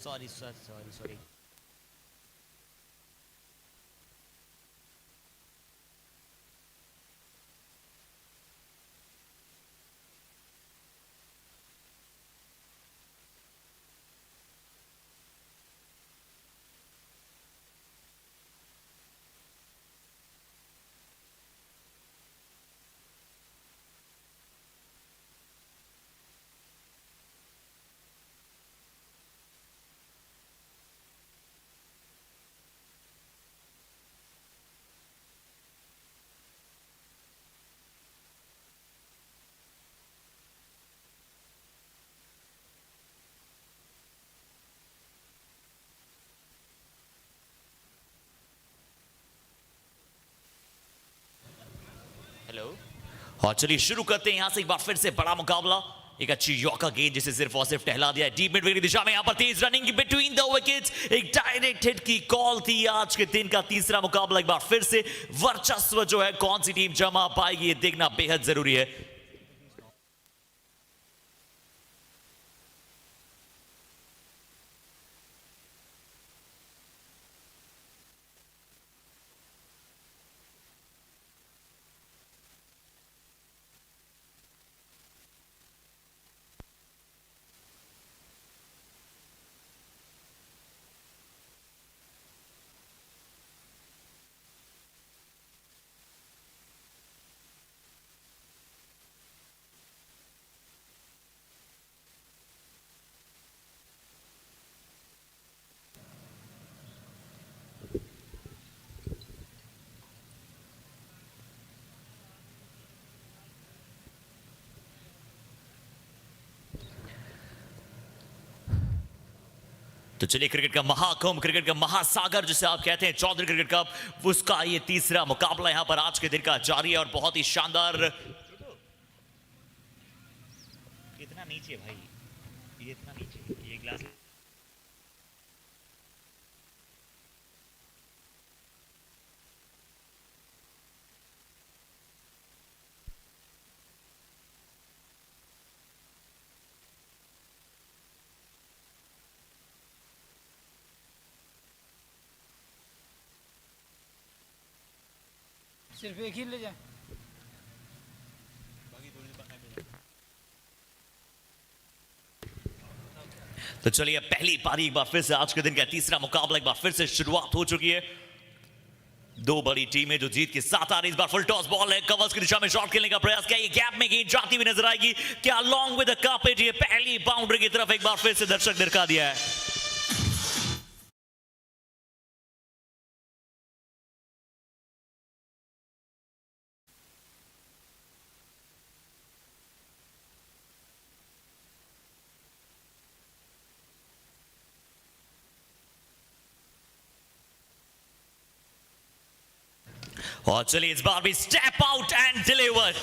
Sorry sir, sorry sorry. Hello. और चलिए शुरू करते हैं यहां से एक बार फिर से बड़ा मुकाबला। एक अच्छी यॉर्कर गेंद जिसे सिर्फ और सिर्फ टहला दिया है डीप मिड विकेट की दिशा में। यहां पर तेज रनिंग बिटवीन द विकेट्स, एक डायरेक्ट हिट की कॉल थी। आज के दिन का तीसरा मुकाबला, एक बार फिर से वर्चस्व जो है कौन सी टीम जमा पाएगी ये देखना बेहद जरूरी है। तो चलिए क्रिकेट का महाकुंभ, क्रिकेट का महासागर जिसे आप कहते हैं चौधरी क्रिकेट कप, उसका ये तीसरा मुकाबला यहां पर आज के दिन का जारी है और बहुत ही शानदार। इतना नीचे भाई, ये इतना नीचे, ये ग्लास। सिर्फ एक ही ले जाए। तो चलिए पहली पारी एक बार फिर से आज के दिन का तीसरा मुकाबला एक बार फिर से शुरुआत हो चुकी है। दो बड़ी टीमें जो जीत के साथ आ रही। इस बार फुल टॉस बॉल है, कवर्स की दिशा में शॉट खेलने का प्रयास किया। ये गैप में गेंद जाती हुई नजर आएगी क्या? लॉन्ग विद द कार्पेट, ये पहली बाउंड्री की तरफ एक बार फिर से दर्शक दिखा दिया है। और चलिए इस बार भी step out and deliver.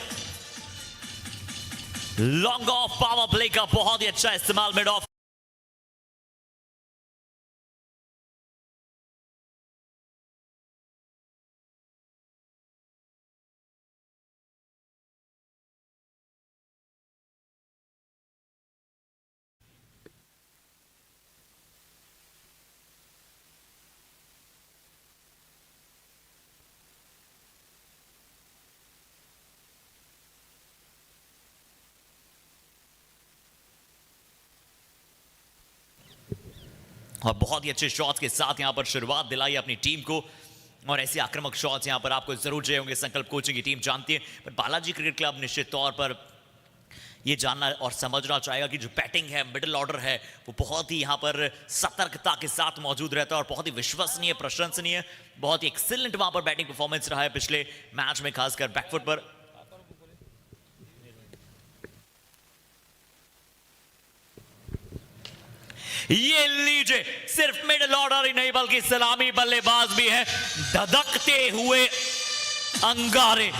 Long off power play का बहुत ही अच्छा इस्तेमाल मिड ऑफ। और बहुत ही अच्छे शॉट्स के साथ यहां पर शुरुआत दिलाई अपनी टीम को। और ऐसे आक्रामक शॉट्स यहां पर आपको जरूर चाहिए होंगे। संकल्प कोचिंग की टीम जानती है, पर बालाजी क्रिकेट क्लब निश्चित तौर पर ये जानना और समझना चाहेगा कि जो बैटिंग है, मिडिल ऑर्डर है, वो बहुत ही यहां पर सतर्कता के साथ मौजूद रहता है और बहुत ही विश्वसनीय, प्रशंसनीय, बहुत ही एक्सीलेंट वहां पर बैटिंग परफॉर्मेंस रहा है पिछले मैच में, खासकर बैकफुट पर। ये लीजिए, सिर्फ मिडिल ऑर्डर ही नहीं बल्कि सलामी बल्लेबाज भी है। धधकते हुए अंगारे।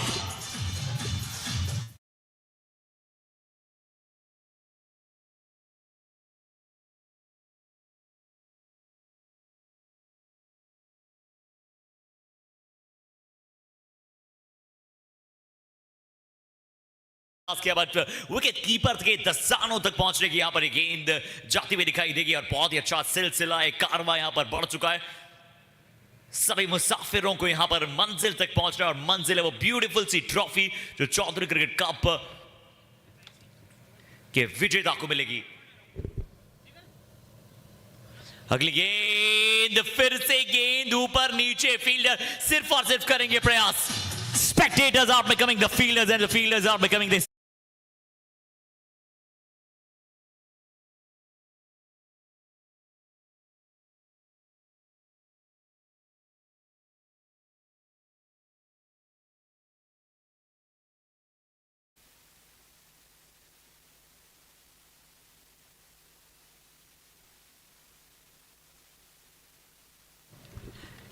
के बाद विकेट कीपर के दस्तानों तक पहुंचने की यहां पर ये गेंद जाती हुई दिखाई देगी और बहुत ही अच्छा सिलसिला एक कारवां यहां पर बढ़ चुका है। सभी मुसाफिरों को यहां पर मंजिल तक पहुंचना और मंजिल है वो ब्यूटीफुल सी ट्रॉफी जो चौधरी क्रिकेट कप के विजेता को मिलेगी। अगली गेंद फिर से गेंद ऊपर नीचे, फील्डर सिर्फ और सिर्फ करेंगे प्रयास। Spectators are becoming the fielders and the fielders are becoming the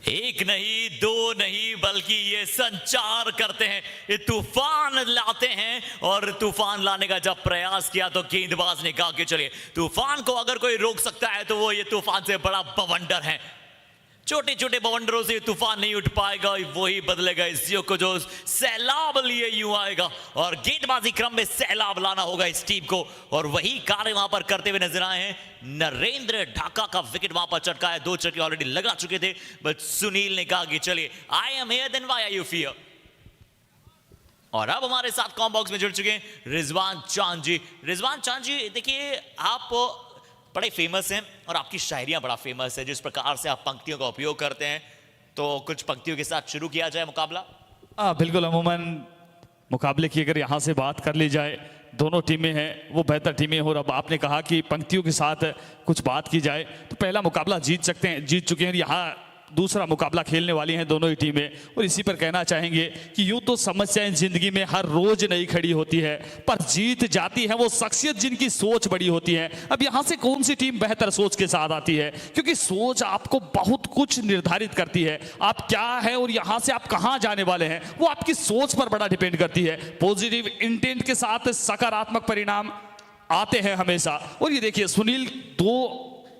एक नहीं दो नहीं बल्कि ये संचार करते हैं, ये तूफान लाते हैं। और तूफान लाने का जब प्रयास किया तो गेंदबाज ने कहा कि चलिए तूफान को अगर कोई रोक सकता है तो वो ये तूफान से बड़ा बवंडर है। छोटे छोटे बवंडरों से तूफान नहीं उठ पाएगा, वही बदलेगा इस युग को जो सैलाब लिए यूं आएगा। और गेंदबाजी क्रम में सैलाब लाना होगा इस टीम को और वही कार्य वहां पर करते हुए नजर आए हैं। नरेंद्र ढाका का विकेट वहां पर चटका है, 2 चटके ऑलरेडी लगा चुके थे, बट सुनील ने कहा कि चलिए I am here then why are you fear. और अब हमारे साथ कॉम बॉक्स में जुड़ चुके हैं रिजवान चांद जी। रिजवान चांद जी, देखिए आप बड़े फेमस हैं और आपकी शायरियां बड़ा फेमस है। जिस प्रकार से आप पंक्तियों का उपयोग करते हैं, तो कुछ पंक्तियों के साथ शुरू किया जाए मुकाबला। बिल्कुल, अमूमन मुकाबले की अगर यहाँ से बात कर ली जाए, दोनों टीमें हैं वो बेहतर टीमें और अब आपने कहा कि पंक्तियों के साथ कुछ बात की जाए तो पहला मुकाबला जीत चुके हैं। यहाँ दूसरा मुकाबला खेलने वाली हैं दोनों ही टीमें और इसी पर कहना चाहेंगे कि यूं तो समस्याएं जिंदगी में हर रोज नहीं खड़ी होती है, पर जीत जाती है वो शख्सियत जिनकी सोच बड़ी होती है। अब यहां से कौन सी टीम बेहतर सोच के साथ आती है, क्योंकि सोच आपको बहुत कुछ निर्धारित करती है। आप क्या है और यहां से आप कहां जाने वाले हैं वो आपकी सोच पर बड़ा डिपेंड करती है। पॉजिटिव इंटेंट के साथ सकारात्मक परिणाम आते हैं हमेशा। और ये देखिए सुनील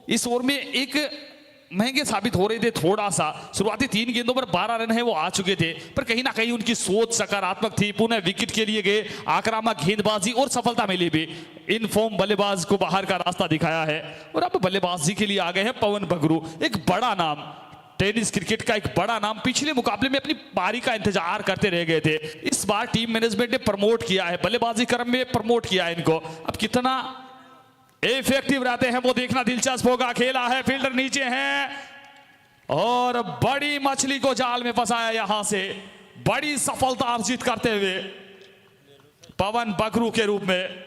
इस ओवर में एक महंगे साबित हो रहे थे थोड़ा सा। शुरुआती 3 गेंदों पर 12 रन है वो आ चुके थे, पर कहीं ना कहीं उनकी सोच सकारात्मक थी। पुनः विकेट के लिए गए, आक्रामक गेंदबाजी और सफलता मिली भी। इन फॉर्म बल्लेबाज को बाहर का रास्ता दिखाया है और अब बल्लेबाजी के लिए आ गए हैं पवन बगरू, एक बड़ा नाम, टेनिस क्रिकेट का एक बड़ा नाम। पिछले मुकाबले में अपनी पारी का इंतजार करते रह गए थे, इस बार टीम मैनेजमेंट ने प्रमोट किया है, बल्लेबाजी क्रम में प्रमोट किया है इनको। अब कितना इफेक्टिव रहते हैं वो देखना दिलचस्प होगा। खेला है, फील्डर नीचे हैं और बड़ी मछली को जाल में फंसाया यहां से, बड़ी सफलता अर्जित करते हुए पवन बगरू के रूप में।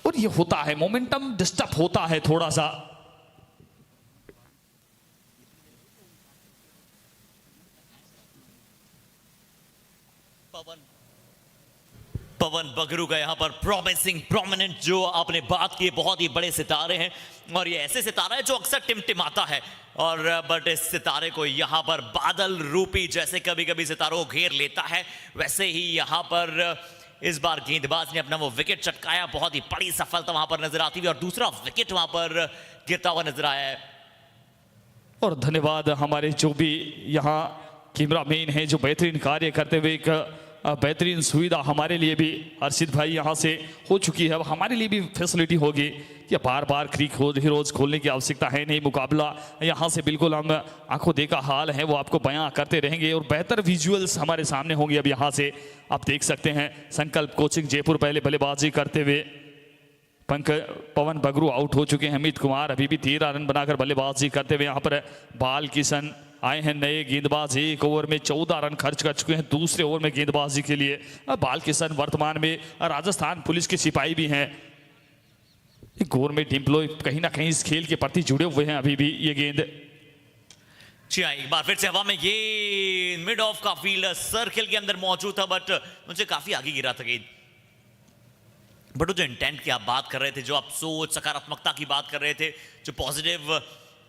और ये होता है, मोमेंटम डिस्टर्ब होता है थोड़ा सा। पवन बगरू का यहाँ पर प्रॉमिसिंग प्रोमिनेंट जो आपने बात की, बहुत ही बड़े सितारे हैं और ये ऐसे सितारा है जो अक्सर टिमटिमाता है और बट इस सितारे को यहाँ पर बादल रूपी जैसे कभी कभी सितारों को घेर लेता है, वैसे ही यहाँ पर इस बार गेंदबाज ने अपना वो विकेट चटकाया। बहुत ही बड़ी सफलता वहां पर नजर आती हुई और दूसरा विकेट वहां पर गिरता हुआ नजर आया है। और धन्यवाद हमारे जो भी यहाँ कैमरामैन हैं जो बेहतरीन कार्य करते हुए एक बेहतरीन सुविधा हमारे लिए भी अर्शिद भाई यहाँ से हो चुकी है। अब हमारे लिए भी फैसिलिटी होगी कि बार बार क्रीक रोज खोलने की आवश्यकता है नहीं। मुकाबला यहाँ से बिल्कुल हम आंखों देखा हाल है वो आपको बयां करते रहेंगे और बेहतर विजुअल्स हमारे सामने होंगे। अब यहाँ से आप देख सकते हैं संकल्प कोचिंग जयपुर पहले बल्लेबाजी करते हुए पवन बगरू आउट हो चुके हैं। अमित कुमार अभी भी 13 रन बनाकर बल्लेबाजी करते हुए यहाँ पर बाल किशन आए हैं नए गेंदबाज। एक ओवर में 14 रन खर्च कर चुके हैं दूसरे ओवर में गेंदबाजी के लिए। बाल किशन वर्तमान में राजस्थान पुलिस के सिपाही भी हैं। गवर्नमेंट एम्प्लॉय कहीं ना कहीं इस खेल के प्रति जुड़े हुए हैं अभी भी। ये गेंद जी हाँ, एक बार फिर से हवा में गेंद, मिड ऑफ का फील्डर सर्किल के अंदर मौजूद था बट मुझे काफी आगे गिरा था गेंद। बट जो इंटेंट की आप बात कर रहे थे, जो आप सोच सकारात्मकता की बात कर रहे थे, जो पॉजिटिव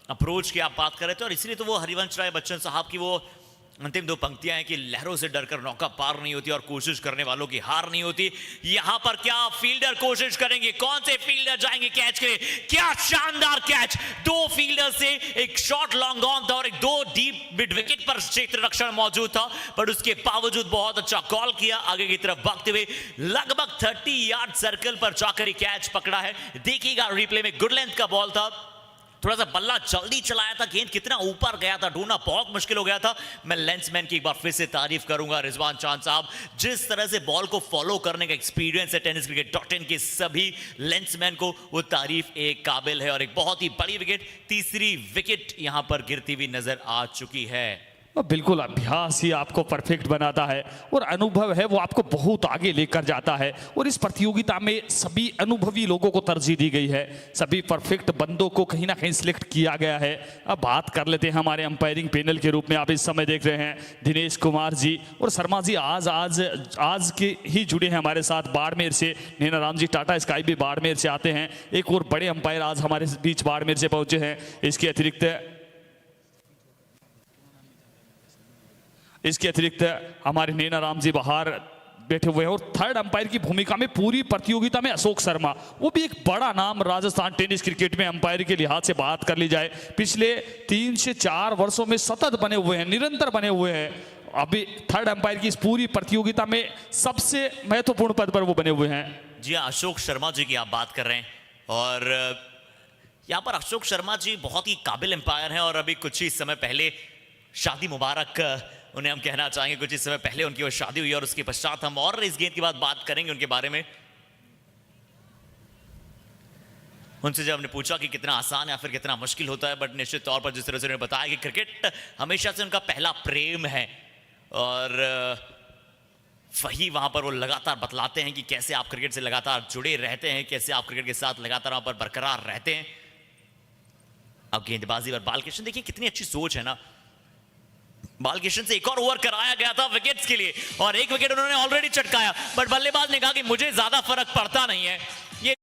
अप्रोच की आप बात कर रहे थे और इसलिए तो वो हरिवंश राय बच्चन साहब की वो अंतिम दो पंक्तियां हैं कि लहरों से डरकर नौका पार नहीं होती और कोशिश करने वालों की हार नहीं होती। यहां पर क्या फील्डर कोशिश करेंगे, कौन से फील्डर जाएंगे कैच के लिए? क्या शानदार कैच, दो फील्डर से एक शॉट लॉन्ग ऑन था और एक दो डीप मिड विकेट पर क्षेत्र रक्षण मौजूद था, पर उसके बावजूद बहुत अच्छा कॉल किया। आगे की तरफ भागते हुए लगभग 30 यार्ड सर्कल पर जाकर ही कैच पकड़ा है। देखिएगा रिप्ले में, गुड लेंथ का बॉल था, थोड़ा सा बल्ला जल्दी चलाया था, गेंद कितना ऊपर गया था ढूंढना बहुत मुश्किल हो गया था। मैं लेंसमैन की एक बार फिर से तारीफ करूंगा, रिजवान चांद साहब, जिस तरह से बॉल को फॉलो करने का एक्सपीरियंस है tenniscricket.in के सभी लेंसमैन को, वो तारीफ एक काबिल है। और एक बहुत ही बड़ी विकेट, तीसरी विकेट यहां पर गिरती हुई नजर आ चुकी है। और बिल्कुल अभ्यास ही आपको परफेक्ट बनाता है और अनुभव है वो आपको बहुत आगे लेकर जाता है। और इस प्रतियोगिता में सभी अनुभवी लोगों को तरजीह दी गई है, सभी परफेक्ट बंदों को कहीं ना कहीं सिलेक्ट किया गया है। अब बात कर लेते हैं हमारे अंपायरिंग पैनल के रूप में आप इस समय देख रहे हैं दिनेश कुमार जी और शर्मा जी आज के ही जुड़े हैं हमारे साथ बाड़मेर से। नैना राम जी टाटा स्काई भी बाड़मेर से आते हैं, एक और बड़े अंपायर आज हमारे बीच बाड़मेर से पहुंचे हैं। इसके अतिरिक्त हमारे नैना राम जी बाहर बैठे हुए हैं और थर्ड अंपायर की भूमिका में पूरी प्रतियोगिता में अशोक शर्मा, वो भी एक बड़ा नाम राजस्थान टेनिस क्रिकेट में अंपायर के लिहाज से बात कर ली जाए, पिछले 3 से 4 वर्षों में सतत बने हुए हैं, निरंतर बने हुए हैं। अभी थर्ड अंपायर की इस पूरी प्रतियोगिता में सबसे महत्वपूर्ण पद पर वो बने हुए हैं। जी हाँ, अशोक शर्मा जी की आप बात कर रहे हैं और यहाँ पर अशोक शर्मा जी बहुत ही काबिल अंपायर हैं और अभी कुछ ही समय पहले शादी मुबारक उन्हें हम कहना चाहेंगे। कुछ ही समय पहले उनकी वो शादी हुई और उसके पश्चात हम और इस गेंद की बात करेंगे उनके बारे में। उनसे जब हमने पूछा कि कितना आसान या फिर कितना मुश्किल होता है, बट निश्चित तौर पर जिस तरह से उन्होंने बताया कि क्रिकेट हमेशा से उनका पहला प्रेम है और वही वहां पर वो लगातार बतलाते हैं कि कैसे आप क्रिकेट से लगातार जुड़े रहते हैं, कैसे आप क्रिकेट के साथ लगातार वहां पर बरकरार रहते हैं। अब गेंदबाजी पर बालकृष्ण देखिए कितनी अच्छी सोच है ना, बालकृष्ण से एक और ओवर कराया गया था विकेट्स के लिए और एक विकेट उन्होंने ऑलरेडी चटकाया, बट बल्लेबाज ने कहा कि मुझे ज्यादा फर्क पड़ता नहीं है। ये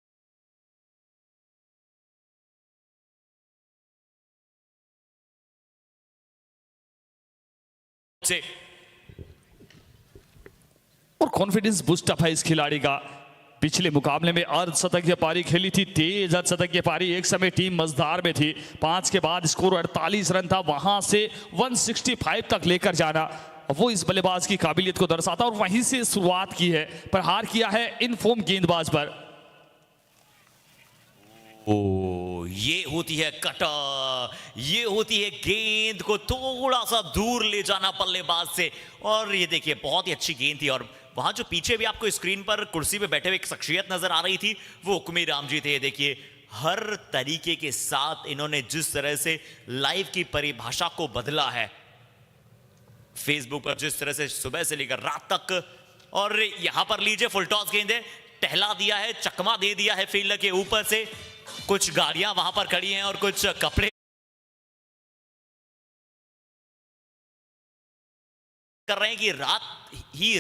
से और कॉन्फिडेंस बूस्ट अप है इस खिलाड़ी का। पिछले मुकाबले में अर्धशतकीय पारी खेली थी, तेज अर्धशतकीय पारी, एक समय टीम मजदार में थी, 5 के बाद स्कोर 48 रन था, वहां से 165 तक लेकर जाना वो इस बल्लेबाज की काबिलियत को दर्शाता और वहीं से शुरुआत की है, पर हार किया है इन फॉर्म गेंदबाज पर। ओ ये होती है कटर, ये होती है गेंद को थोड़ा सा दूर ले जाना बल्लेबाज से। और ये देखिए बहुत ही अच्छी गेंद थी और वहां जो पीछे भी आपको स्क्रीन पर कुर्सी पे बैठे हुए एक शख्सियत नजर आ रही थी, वो हुक्मी राम जी थे। देखिए हर तरीके के साथ इन्होंने जिस तरह से लाइव की परिभाषा को बदला है, फेसबुक पर जिस तरह से सुबह से लेकर रात तक, और यहां पर लीजिए फुल टॉस गेंद है, टहला दिया है, चकमा दे दिया है फील्डर के ऊपर से। कुछ गाड़ियां वहां पर खड़ी हैं और कुछ कपड़े कर रहे हैं कि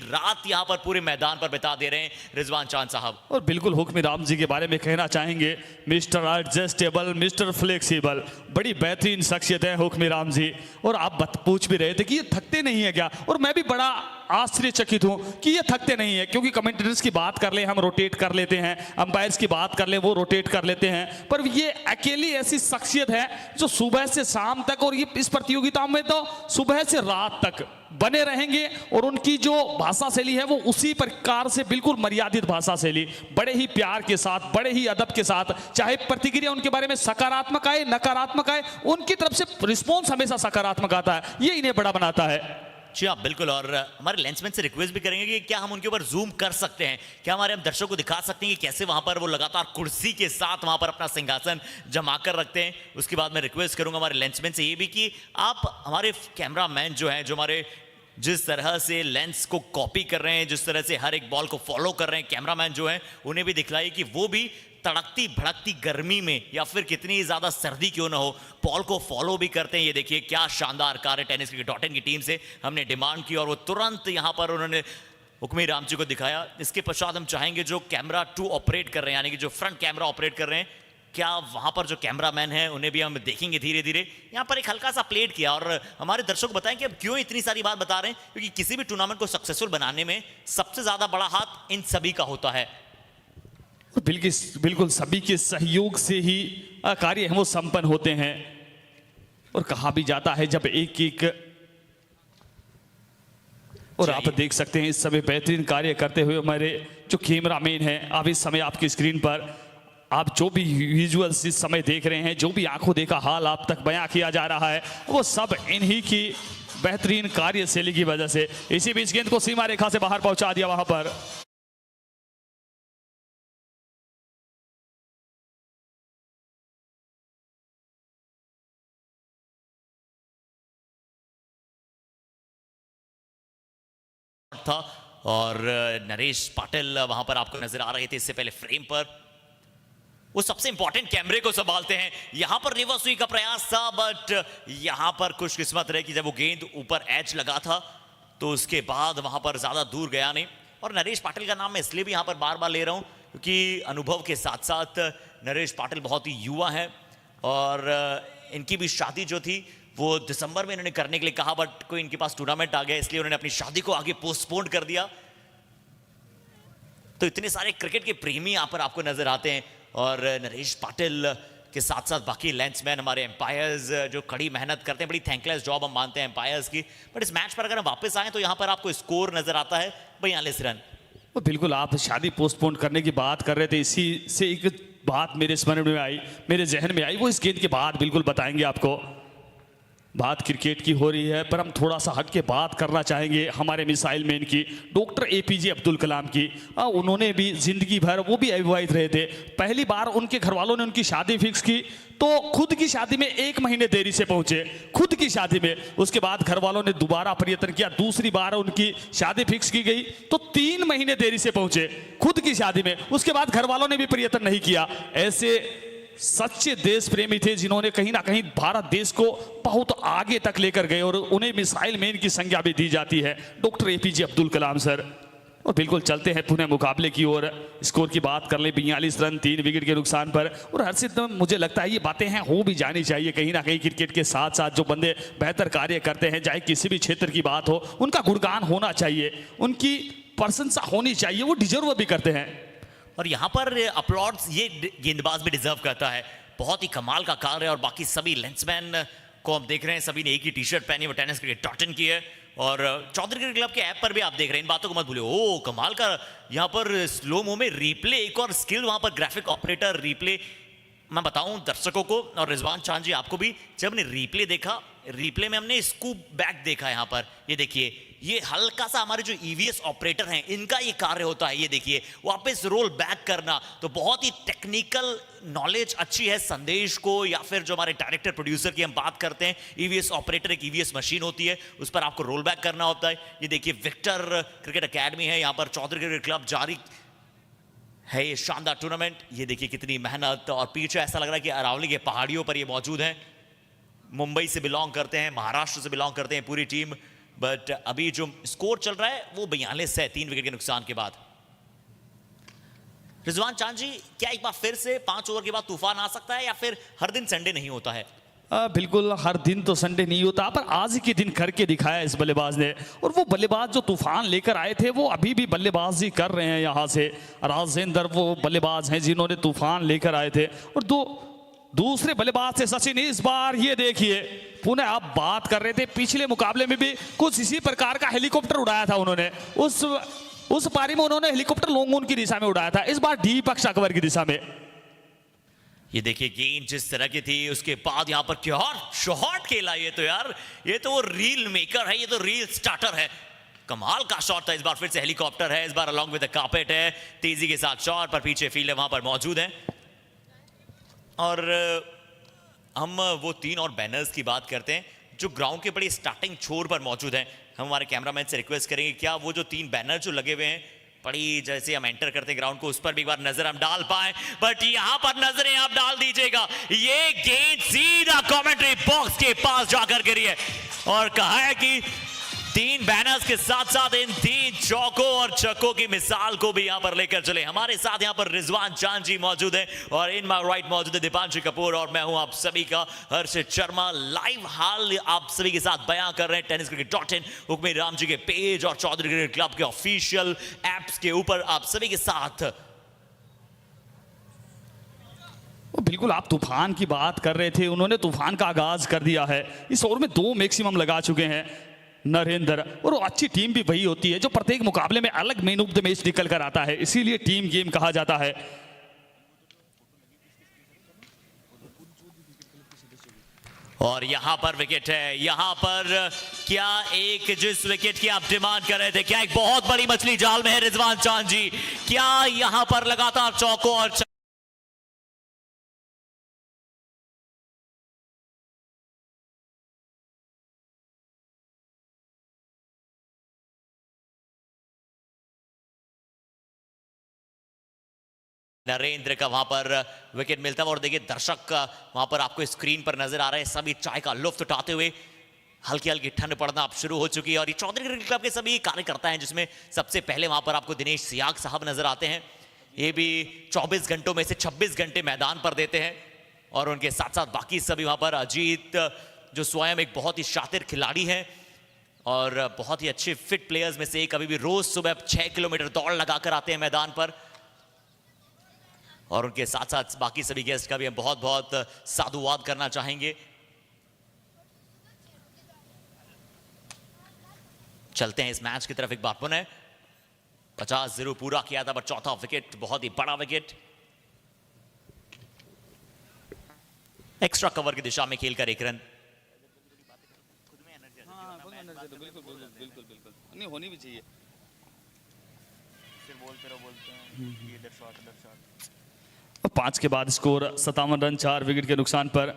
रात यहां पर पूरे मैदान पर बिता दे रहे हैं रिजवान चांद साहब। और बिल्कुल हुक्मी राम जी के बारे में कहना चाहेंगे, मिस्टर एडजस्टेबल, मिस्टर फ्लेक्सिबल, बड़ी बेहतरीन शख्सियत है हुक्मी राम जी। और आप पूछ भी रहे थे कि ये थकते नहीं है क्या, और मैं भी बड़ा आश्चर्यचकित हूं कि ये थकते नहीं है, क्योंकि कमेंटेटर्स की बात कर ले हम रोटेट कर लेते हैं, अंपायर्स की बात कर ले वो रोटेट कर लेते हैं, पर ये अकेली ऐसी शख्सियत है जो सुबह से शाम तक, और ये इस प्रतियोगिता में तो सुबह से रात तक बने रहेंगे। और उनकी जो भाषा शैली है वो उसी प्रकार से बिल्कुल मर्यादित भाषा शैली, बड़े ही प्यार के साथ, बड़े ही अदब के साथ, चाहे प्रतिक्रिया उनके बारे में सकारात्मक आए नकारात्मक आए, उनकी तरफ से रिस्पॉन्स हमेशा सकारात्मक आता है, ये इन्हें बड़ा बनाता है। जी हाँ बिल्कुल। और हमारे लेंसमैन से रिक्वेस्ट भी करेंगे कि क्या हम उनके ऊपर जूम कर सकते हैं, क्या हमारे हम दर्शकों को दिखा सकते हैं कि कैसे वहां पर वो लगातार कुर्सी के साथ वहां पर अपना सिंहासन जमा कर रखते हैं। उसके बाद मैं रिक्वेस्ट करूंगा हमारे लेंसमैन से ये भी कि आप हमारे कैमरामैन जो हैं, जो हमारे जिस तरह से लेंस को कॉपी कर रहे हैं, जिस तरह से हर एक बॉल को फॉलो कर रहे हैं, कैमरामैन जो हैं उन्हें भी दिखलाइए कि वो भी तड़कती भड़कती गर्मी में या फिर कितनी ज्यादा सर्दी क्यों ना हो, बॉल को फॉलो भी करते हैं। ये देखिए क्या शानदार कार्य tenniscricket.in की टीम से हमने डिमांड की और वो तुरंत यहां पर उन्होंने हुक्मी राम जी को दिखाया। इसके पश्चात हम चाहेंगे जो कैमरा 2 ऑपरेट कर रहे हैं, यानी कि जो फ्रंट कैमरा ऑपरेट कर रहे हैं, क्या वहां पर जो कैमरामैन है उन्हें भी हम देखेंगे धीरे धीरे। यहाँ पर एक हल्का सा प्लेट किया और हमारे दर्शकों को बताएं कि अब क्यों इतनी सारी बात बता रहे हैं, क्योंकि किसी भी टूर्नामेंट को सक्सेसफुल बनाने में सबसे ज्यादा बड़ा हाथ इन सभी का होता है। बिल्कुल बिल्कुल सभी के सहयोग से ही कार्य है वो संपन्न होते हैं। और कहा भी जाता है जब एक एक, और आप देख सकते हैं इस समय बेहतरीन कार्य करते हुए हमारे जो कैमरामैन हैं, आप इस समय आपकी स्क्रीन पर आप जो भी विजुअल्स इस समय देख रहे हैं, जो भी आंखों देखा हाल आप तक बयां किया जा रहा है, वो सब इन्हीं की बेहतरीन कार्यशैली की वजह से। इसी बीच गेंद को सीमा रेखा से बाहर पहुंचा दिया वहां पर। था और नरेश पाटिल वहां पर आपको नजर आ रहे थे इससे पहले फ्रेम पर। वो सबसे इंपॉर्टेंट कैमरे को संभालते हैं। यहां पर रिवर्स स्विंग का प्रयास था, बट यहां पर खुशकिस्मत रहे कि जब वो गेंद ऊपर एज लगा था तो उसके बाद वहां पर ज्यादा दूर गया नहीं। और नरेश पाटिल का नाम मैं इसलिए भी यहां पर बार बार ले रहा हूं क्योंकि अनुभव के साथ साथ नरेश पाटिल बहुत ही युवा है और इनकी भी शादी जो थी वो दिसंबर में इन्होंने करने के लिए कहा, बट कोई इनके पास टूर्नामेंट आ गया इसलिए उन्होंने अपनी शादी को आगे पोस्टपोन कर दिया। तो इतने सारे क्रिकेट के प्रेमी यहां पर आपको नजर आते हैं और नरेश पाटिल के साथ साथ बाकी लेंसमैन, हमारे एम्पायर्स जो कड़ी मेहनत करते हैं, बड़ी थैंकलेस जॉब हम मानते हैं एम्पायर्स की। बट इस मैच पर अगर हम वापस आए तो यहां पर आपको स्कोर नजर आता है 42 रन। बिल्कुल आप शादी पोस्टपोन करने की बात कर रहे थे, इसी से एक बात मेरे स्मरण में आई, मेरे जहन में आई, वो इस गेंद के बाद बिल्कुल बताएंगे आपको। बात क्रिकेट की हो रही है पर हम थोड़ा सा हट के बात करना चाहेंगे हमारे मिसाइल मैन की, डॉक्टर एपीजे अब्दुल कलाम की। उन्होंने भी जिंदगी भर वो भी अविवाहित रहे थे। पहली बार उनके घर वालों ने उनकी शादी फिक्स की तो खुद की शादी में 1 महीने देरी से पहुंचे, खुद की शादी में। उसके बाद घर वालों ने दोबारा प्रयत्न किया, दूसरी बार उनकी शादी फिक्स की गई तो 3 महीने देरी से पहुंचे खुद की शादी में। उसके बाद घर वालों ने भी प्रयत्न नहीं किया। ऐसे सच्चे देश प्रेमी थे जिन्होंने कहीं ना कहीं भारत देश को बहुत आगे तक लेकर गए और उन्हें मिसाइल मैन की संज्ञा भी दी जाती है, doctor APJ Abdul Kalam sir. और बिल्कुल चलते हैं पुनः मुकाबले की ओर। स्कोर की बात कर ले 42 रन 3 विकेट के नुकसान पर। और हर्षित मुझे लगता है ये बातें हैं हो भी जानी चाहिए कहीं ना कहीं। क्रिकेट के साथ साथ जो बंदे बेहतर कार्य करते हैं, चाहे किसी भी क्षेत्र की बात हो, उनका गुणगान होना चाहिए, उनकी प्रशंसा होनी चाहिए, वो डिजर्व भी करते हैं। और यहाँ पर अपलॉड्स ये गेंदबाज भी डिजर्व करता है। बहुत ही कमाल का कार्य है और बाकी सभी लेंसमैन को हम देख रहे हैं, सभी ने एक ही टी शर्ट पहनी, वो टेनिस क्रिकेट टॉटन की है। और चौधरी क्रिकेट क्लब के ऐप पर भी आप देख रहे हैं, इन बातों को मत भूलिए। ओ कमाल का यहाँ पर स्लो मो में रीप्ले, एक और स्किल वहाँ पर ग्राफिक ऑपरेटर रीप्ले। मैं बताऊं दर्शकों को और रिजवान चांद जी आपको भी, जब हमने रीप्ले देखा, रीप्ले में हमने स्कूप बैक देखा। यहाँ पर ये देखिए, ये हल्का सा हमारे जो ईवीएस ऑपरेटर हैं इनका ये कार्य होता है। ये देखिए वापस रोल बैक करना, तो बहुत ही टेक्निकल नॉलेज अच्छी है संदेश को, या फिर जो हमारे डायरेक्टर प्रोड्यूसर की हम बात करते हैं, ईवीएस ऑपरेटर एक ईवीएस मशीन होती है, उस पर आपको रोल बैक करना होता है। ये देखिए विक्टर क्रिकेट अकेडमी है, यहाँ पर चौधरी क्रिकेट क्लब जारी है ये शानदार टूर्नामेंट। ये देखिए कितनी मेहनत, और पीछे ऐसा लग रहा है कि अरावली के पहाड़ियों पर ये मौजूद हैं। मुंबई से बिलोंग करते हैं, महाराष्ट्र से बिलोंग करते हैं पूरी टीम। बट अभी जो स्कोर चल रहा है वो 42 है 3 विकेट के नुकसान के बाद। रिजवान चांद जी, क्या एक बार फिर से 5 ओवर के बाद तूफान आ सकता है, या फिर हर दिन संडे नहीं होता है? बिल्कुल हर दिन तो संडे नहीं होता, पर आज के दिन करके दिखाया इस बल्लेबाज ने। और वो बल्लेबाज जो तूफान लेकर आए थे वो अभी भी बल्लेबाजी कर रहे हैं यहाँ से। राजेंद्र वो बल्लेबाज हैं जिन्होंने तूफान लेकर आए थे। और दूसरे बल्लेबाज से सचिन, इस बार ये देखिए पुनः आप बात कर रहे थे, पिछले मुकाबले में भी कुछ इसी प्रकार का हेलीकॉप्टर उड़ाया था उन्होंने। उस पारी में उन्होंने हेलीकॉप्टर लॉन्ग की दिशा में उड़ाया था, इस बार डी पक्ष अकबर की दिशा में। ये देखिए गेंद जिस तरह की थी, उसके बाद यहाँ पर क्या शॉट खेला। ये तो यार, ये तो वो रील मेकर है, ये तो रील स्टार्टर है। कमाल का शॉट था। इस बार फिर से हेलीकॉप्टर है, इस बार अलॉन्ग विद द कार्पेट है, तेजी के साथ शॉट पर पीछे फील्ड है वहां पर मौजूद है। और हम वो 3 और बैनर्स की बात करते हैं जो ग्राउंड के बड़ी स्टार्टिंग छोर पर मौजूद हैं। हम हमारे कैमरामैन से रिक्वेस्ट करेंगे क्या वो जो 3 बैनर जो लगे हुए हैं, बड़ी जैसे हम एंटर करते हैं ग्राउंड को, उस पर भी एक बार नजर हम डाल पाए। बट यहां पर नजरें आप डाल दीजिएगा, ये गेंद सीधा कमेंट्री बॉक्स के पास जाकर गिरी है और कहा है कि 3 बैनर्स के साथ साथ इन 3 चौकों और छक्कों की मिसाल को भी यहां पर लेकर चले। हमारे साथ यहां पर रिजवान चांद जी मौजूद हैं और इन माय राइट मौजूद है दीपांशु कपूर और मैं हूं आप सभी का हर्षित शर्मा। लाइव हाल आप सभी के साथ बयां कर रहे हैं tenniscricket.in, हुक्मी राम जी के पेज और चौधरी क्रिकेट क्लब के ऑफिशियल एप्स के ऊपर आप सभी के साथ। बिल्कुल, आप तूफान की बात कर रहे थे, उन्होंने तूफान का आगाज कर दिया है। इस ओवर में 2 मैक्सिमम लगा चुके हैं नरेंद्र, और वो अच्छी टीम भी वही होती है जो प्रत्येक मुकाबले में अलग मैन ऑफ द मैच निकल कर आता है, इसीलिए टीम गेम कहा जाता है। और यहां पर विकेट है, यहां पर क्या एक जिस विकेट की आप डिमांड कर रहे थे, क्या एक बहुत बड़ी मछली जाल में है रिजवान चांद जी? क्या यहां पर लगातार चौकों और नरेंद्र का वहां पर विकेट मिलता है और देखिए दर्शक वहां पर आपको स्क्रीन पर नजर आ रहे हैं, सभी चाय का लुत्फ उठाते हुए। हल्की हल्की ठंड पड़ना अब शुरू हो चुकी है और ये चौधरी क्रिकेट क्लब के सभी कार्यकर्ता हैं, जिसमें सबसे पहले वहां पर आपको दिनेश सियाग साहब नजर आते हैं। ये भी 24 घंटों में से 26 घंटे मैदान पर देते हैं और उनके साथ साथ बाकी सभी वहां पर अजीत जो स्वयं एक बहुत ही शातिर खिलाड़ी हैं और बहुत ही अच्छे फिट प्लेयर्स में से एक, अभी भी रोज सुबह 6 किलोमीटर दौड़ लगाकर आते हैं मैदान पर। और उनके साथ साथ बाकी सभी गेस्ट का भी हम बहुत बहुत साधुवाद करना चाहेंगे। चलते हैं इस मैच की तरफ एक बार पुनः। 50 जरूर पूरा किया था, पर चौथा विकेट बहुत ही बड़ा विकेट, एक्स्ट्रा कवर की दिशा में खेलकर 1 रन। बिल्कुल नहीं होनी भी चाहिए। इधर शॉट, इधर शॉट। 5 के बाद स्कोर 57 रन 4 विकेट के नुकसान पर।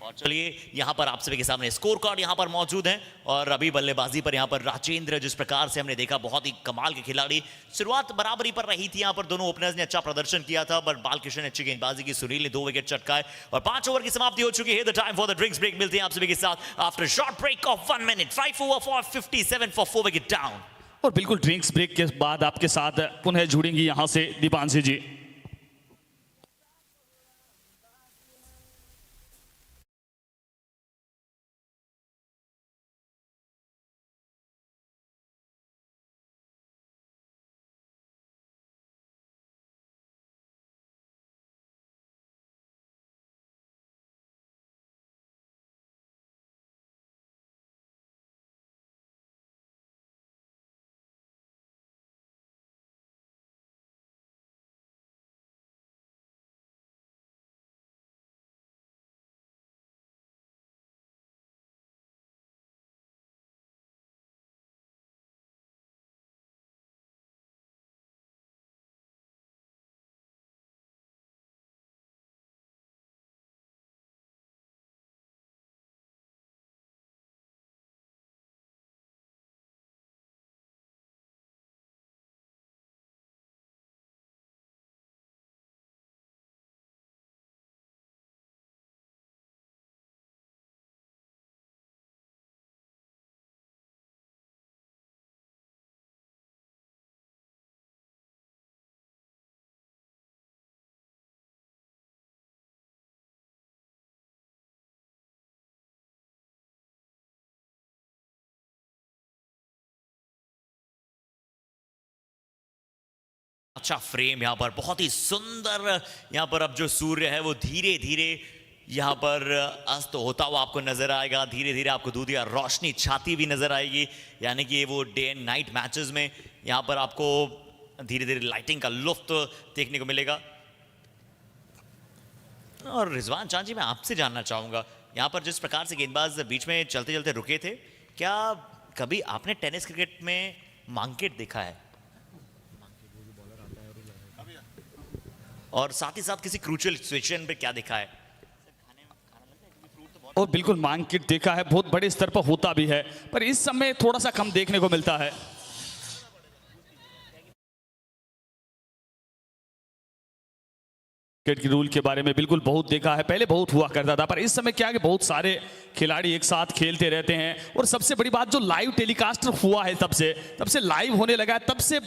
और चलिए यहां पर आप सभी के सामने स्कोर कार्ड यहां पर मौजूद है और अभी बल्लेबाजी पर यहां पर राजेंद्र, जिस प्रकार से हमने देखा बहुत ही कमाल के खिलाड़ी। शुरुआत बराबरी पर रही थी, यहां पर दोनों ओपनर्स ने अच्छा प्रदर्शन किया था, पर बालकृष्ण ने अच्छी गेंदबाजी की, सुनील ने 2 विकेट चटकाए और 5 ओवर की समाप्ति हो चुकी है। The time for the drinks break. मिलते हैं आप सभी के साथ after short break of 1 minute. 5 over for 57 for 4 wicket down. और बिल्कुल ड्रिंक्स ब्रेक के बाद आपके साथ पुनः जुड़ेंगी यहां से दीपांशु जी। अच्छा फ्रेम यहां पर, बहुत ही सुंदर। यहां पर अब जो सूर्य है वो धीरे धीरे यहां पर अस्त होता हुआ आपको नजर आएगा। धीरे धीरे आपको दूधिया रोशनी छाती भी नजर आएगी, यानी कि वो डे एंड नाइट मैचेस में यहां पर आपको धीरे धीरे लाइटिंग का लुत्फ देखने को मिलेगा। और रिजवान चांद जी, मैं आपसे जानना चाहूंगा, यहां पर जिस प्रकार से गेंदबाज बीच में चलते चलते रुके थे, क्या कभी आपने टेनिस क्रिकेट में मांकेट देखा है? और साथ ही साथ किसी क्रूशियल सिचुएशन पे क्या देखा है? और बिल्कुल मांकेट देखा है, बहुत बड़े स्तर पर होता भी है, पर इस समय थोड़ा सा कम देखने को मिलता है। क्रिकेट की रूल के बारे में बिल्कुल बहुत देखा है, पहले बहुत हुआ करता था, पर इस समय क्या है कि बहुत सारे खिलाड़ी एक साथ खेलते रहते हैं। और सबसे बड़ी बात जो लाइव टेलीकास्ट हुआ है तब से लाइव होने लगा है, तब से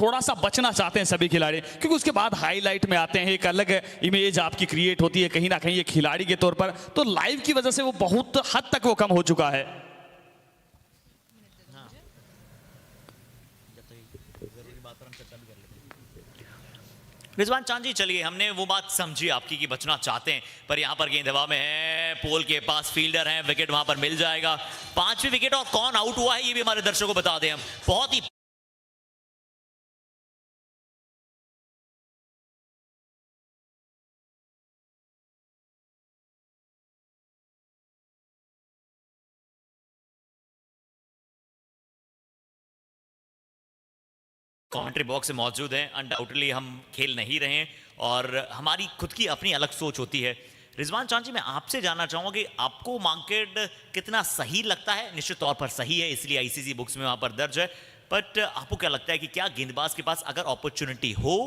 थोड़ा सा बचना चाहते हैं सभी खिलाड़ी, क्योंकि उसके बाद हाईलाइट में आते हैं, एक अलग इमेज आपकी क्रिएट होती है कहीं ना कहीं ये खिलाड़ी के तौर पर, तो लाइव की वजह से वो बहुत हद तक वो कम हो चुका है। रिजवान चांद जी, चलिए हमने वो बात समझी आपकी कि बचना चाहते हैं, पर यहाँ पर गेंद हवा में है, पोल के पास फील्डर हैं, विकेट वहां पर मिल जाएगा। 5वीं विकेट और कौन आउट हुआ है ये भी हमारे दर्शकों को बता दें हम। बहुत ही कमेंट्री बॉक्स में मौजूद हैं। अनडाउटली हम खेल नहीं रहे हैं और हमारी खुद की अपनी अलग सोच होती है। रिजवान चांद जी, मैं आपसे जानना चाहूंगा कि आपको मार्केट कितना सही लगता है? निश्चित तौर पर सही है, इसलिए आईसीसी बुक्स में वहां पर दर्ज है, बट आपको क्या लगता है कि क्या गेंदबाज के पास अगर अपॉर्चुनिटी हो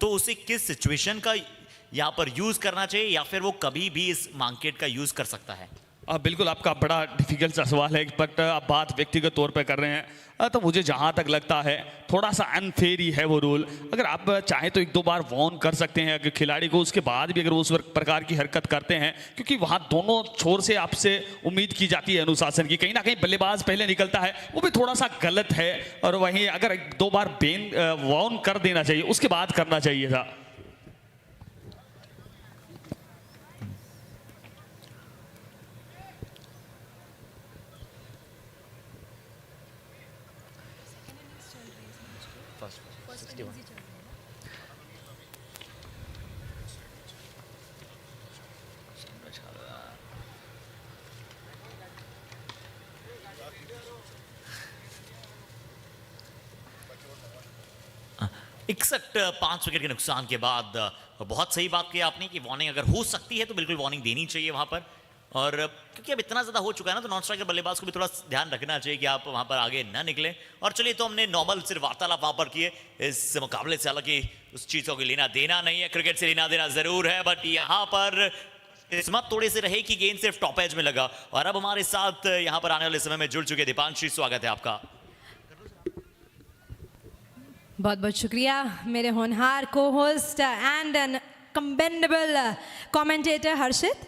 तो उसे किस सिचुएशन का यहां पर यूज करना चाहिए, या फिर वो कभी भी इस मार्केट का यूज कर सकता है? बिल्कुल आपका बड़ा डिफिकल्ट सा सवाल है, बट आप बात व्यक्तिगत तौर पे कर रहे हैं, तो मुझे जहाँ तक लगता है थोड़ा सा अनफेयर ही है वो रूल। अगर आप चाहें तो 1-2 बार वार्न कर सकते हैं अगर खिलाड़ी को, उसके बाद भी अगर वो उस प्रकार की हरकत करते हैं, क्योंकि वहाँ दोनों छोर से आपसे उम्मीद की जाती है अनुशासन की। कहीं ना कहीं बल्लेबाज पहले निकलता है, वो भी थोड़ा सा गलत है, और वहीं अगर 1-2 बार वार्न कर देना चाहिए, उसके बाद करना चाहिए था। इकसठ 5 विकेट के नुकसान के बाद बहुत सही बात की आपने कि वार्निंग अगर हो सकती है तो बिल्कुल वार्निंग देनी चाहिए वहां पर, और क्योंकि अब इतना ज्यादा हो चुका है ना, तो नॉन स्ट्राइकर बल्लेबाज को भी थोड़ा ध्यान रखना चाहिए कि आप वहां पर आगे ना निकले। और चलिए, तो हमने नॉर्मल सिर्फ वार्तालाप वहां पर किए इस मुकाबले से, हालांकि उस चीजों की लेना देना नहीं है, क्रिकेट से लेना देना जरूर है, बट यहाँ पर किस्मत थोड़ी सी रहे कि गेंद सिर्फ टॉप एज में लगा। और अब हमारे साथ यहाँ पर आने वाले समय में जुड़ चुके दीपांशी, स्वागत है आपका। बहुत बहुत शुक्रिया मेरे होनहार को host and an commendable commentator Harshit.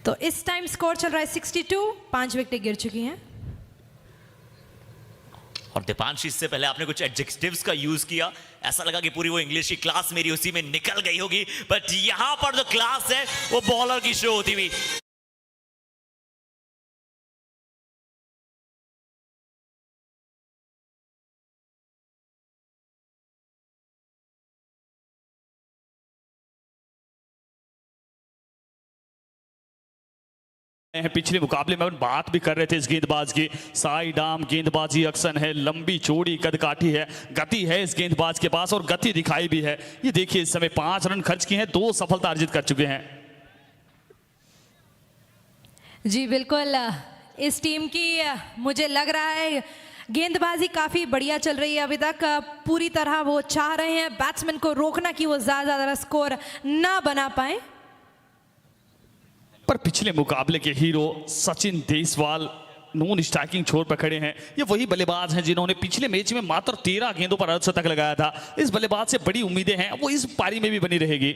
तो इस टाइम स्कोर चल रहा है 62, 5 विकेटें गिर चुकी हैं। और दीपांशी, इससे पहले आपने कुछ एडजेक्टिव्स का यूज किया, ऐसा लगा कि पूरी वो इंग्लिश की क्लास मेरी उसी में निकल गई होगी, बट यहां पर जो क्लास है वो बॉलर की शो होती हुई। पिछले मुकाबले में बात भी कर रहे थे इस गेंदबाज की, साई डाम गेंदबाजी अक्सर है, लंबी चौड़ी कदकाठी है, गति है इस गेंदबाज के पास और गति दिखाई भी है। ये देखिए इस समय 5 रन खर्च किए हैं, 2 सफलता अर्जित कर चुके हैं। जी बिल्कुल, इस टीम की मुझे लग रहा है गेंदबाजी काफी बढ़िया चल रही है अभी तक। पूरी तरह वो चाह रहे हैं बैट्समैन को रोकना कि वो ज्यादा स्कोर ना बना पाए। पर पिछले मुकाबले के hero Sachin Deswal non striking छोर पर खड़े हैं। ये वही बल्लेबाज हैं जिन्होंने पिछले मैच में मात्र 13 गेंदों पर अर्धशतक लगाया था। इस बल्लेबाज से बड़ी उम्मीदें हैं, वो इस पारी में भी बनी रहेगी।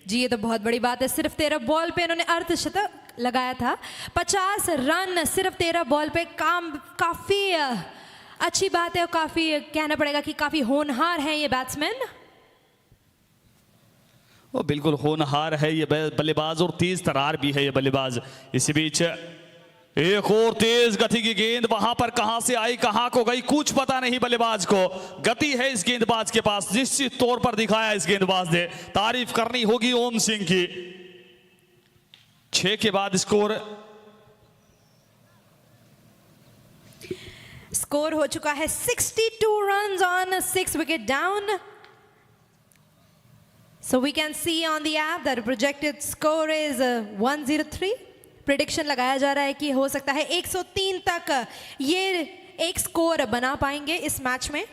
जी ये तो बहुत बड़ी बात है, सिर्फ 13 बॉल पे इन्होंने अर्धशतक लगाया था, 50 रन सिर्फ 13 बॉल पे, काम काफी अच्छी बात है और काफी कहना पड़ेगा कि काफी होनहार हैं ये बैट्समैन। वो बिल्कुल होनहार है ये बल्लेबाज और तेज तरार भी है ये बल्लेबाज। इसी बीच एक और तेज गति की गेंद वहां पर कहां से आई कहां को गई कुछ पता नहीं बल्लेबाज को। गति है इस गेंदबाज के पास, निश्चित तौर पर दिखाया इस गेंदबाज ने। तारीफ करनी होगी ओम सिंह की। 6 के बाद स्कोर हो चुका है 62 runs on 6 wicket down. So we can see on the app that projected score is 103. Prediction लगाया जा रहा है कि हो सकता है 103 तक ये एक स्कोर बना पाएंगे इस मैच में।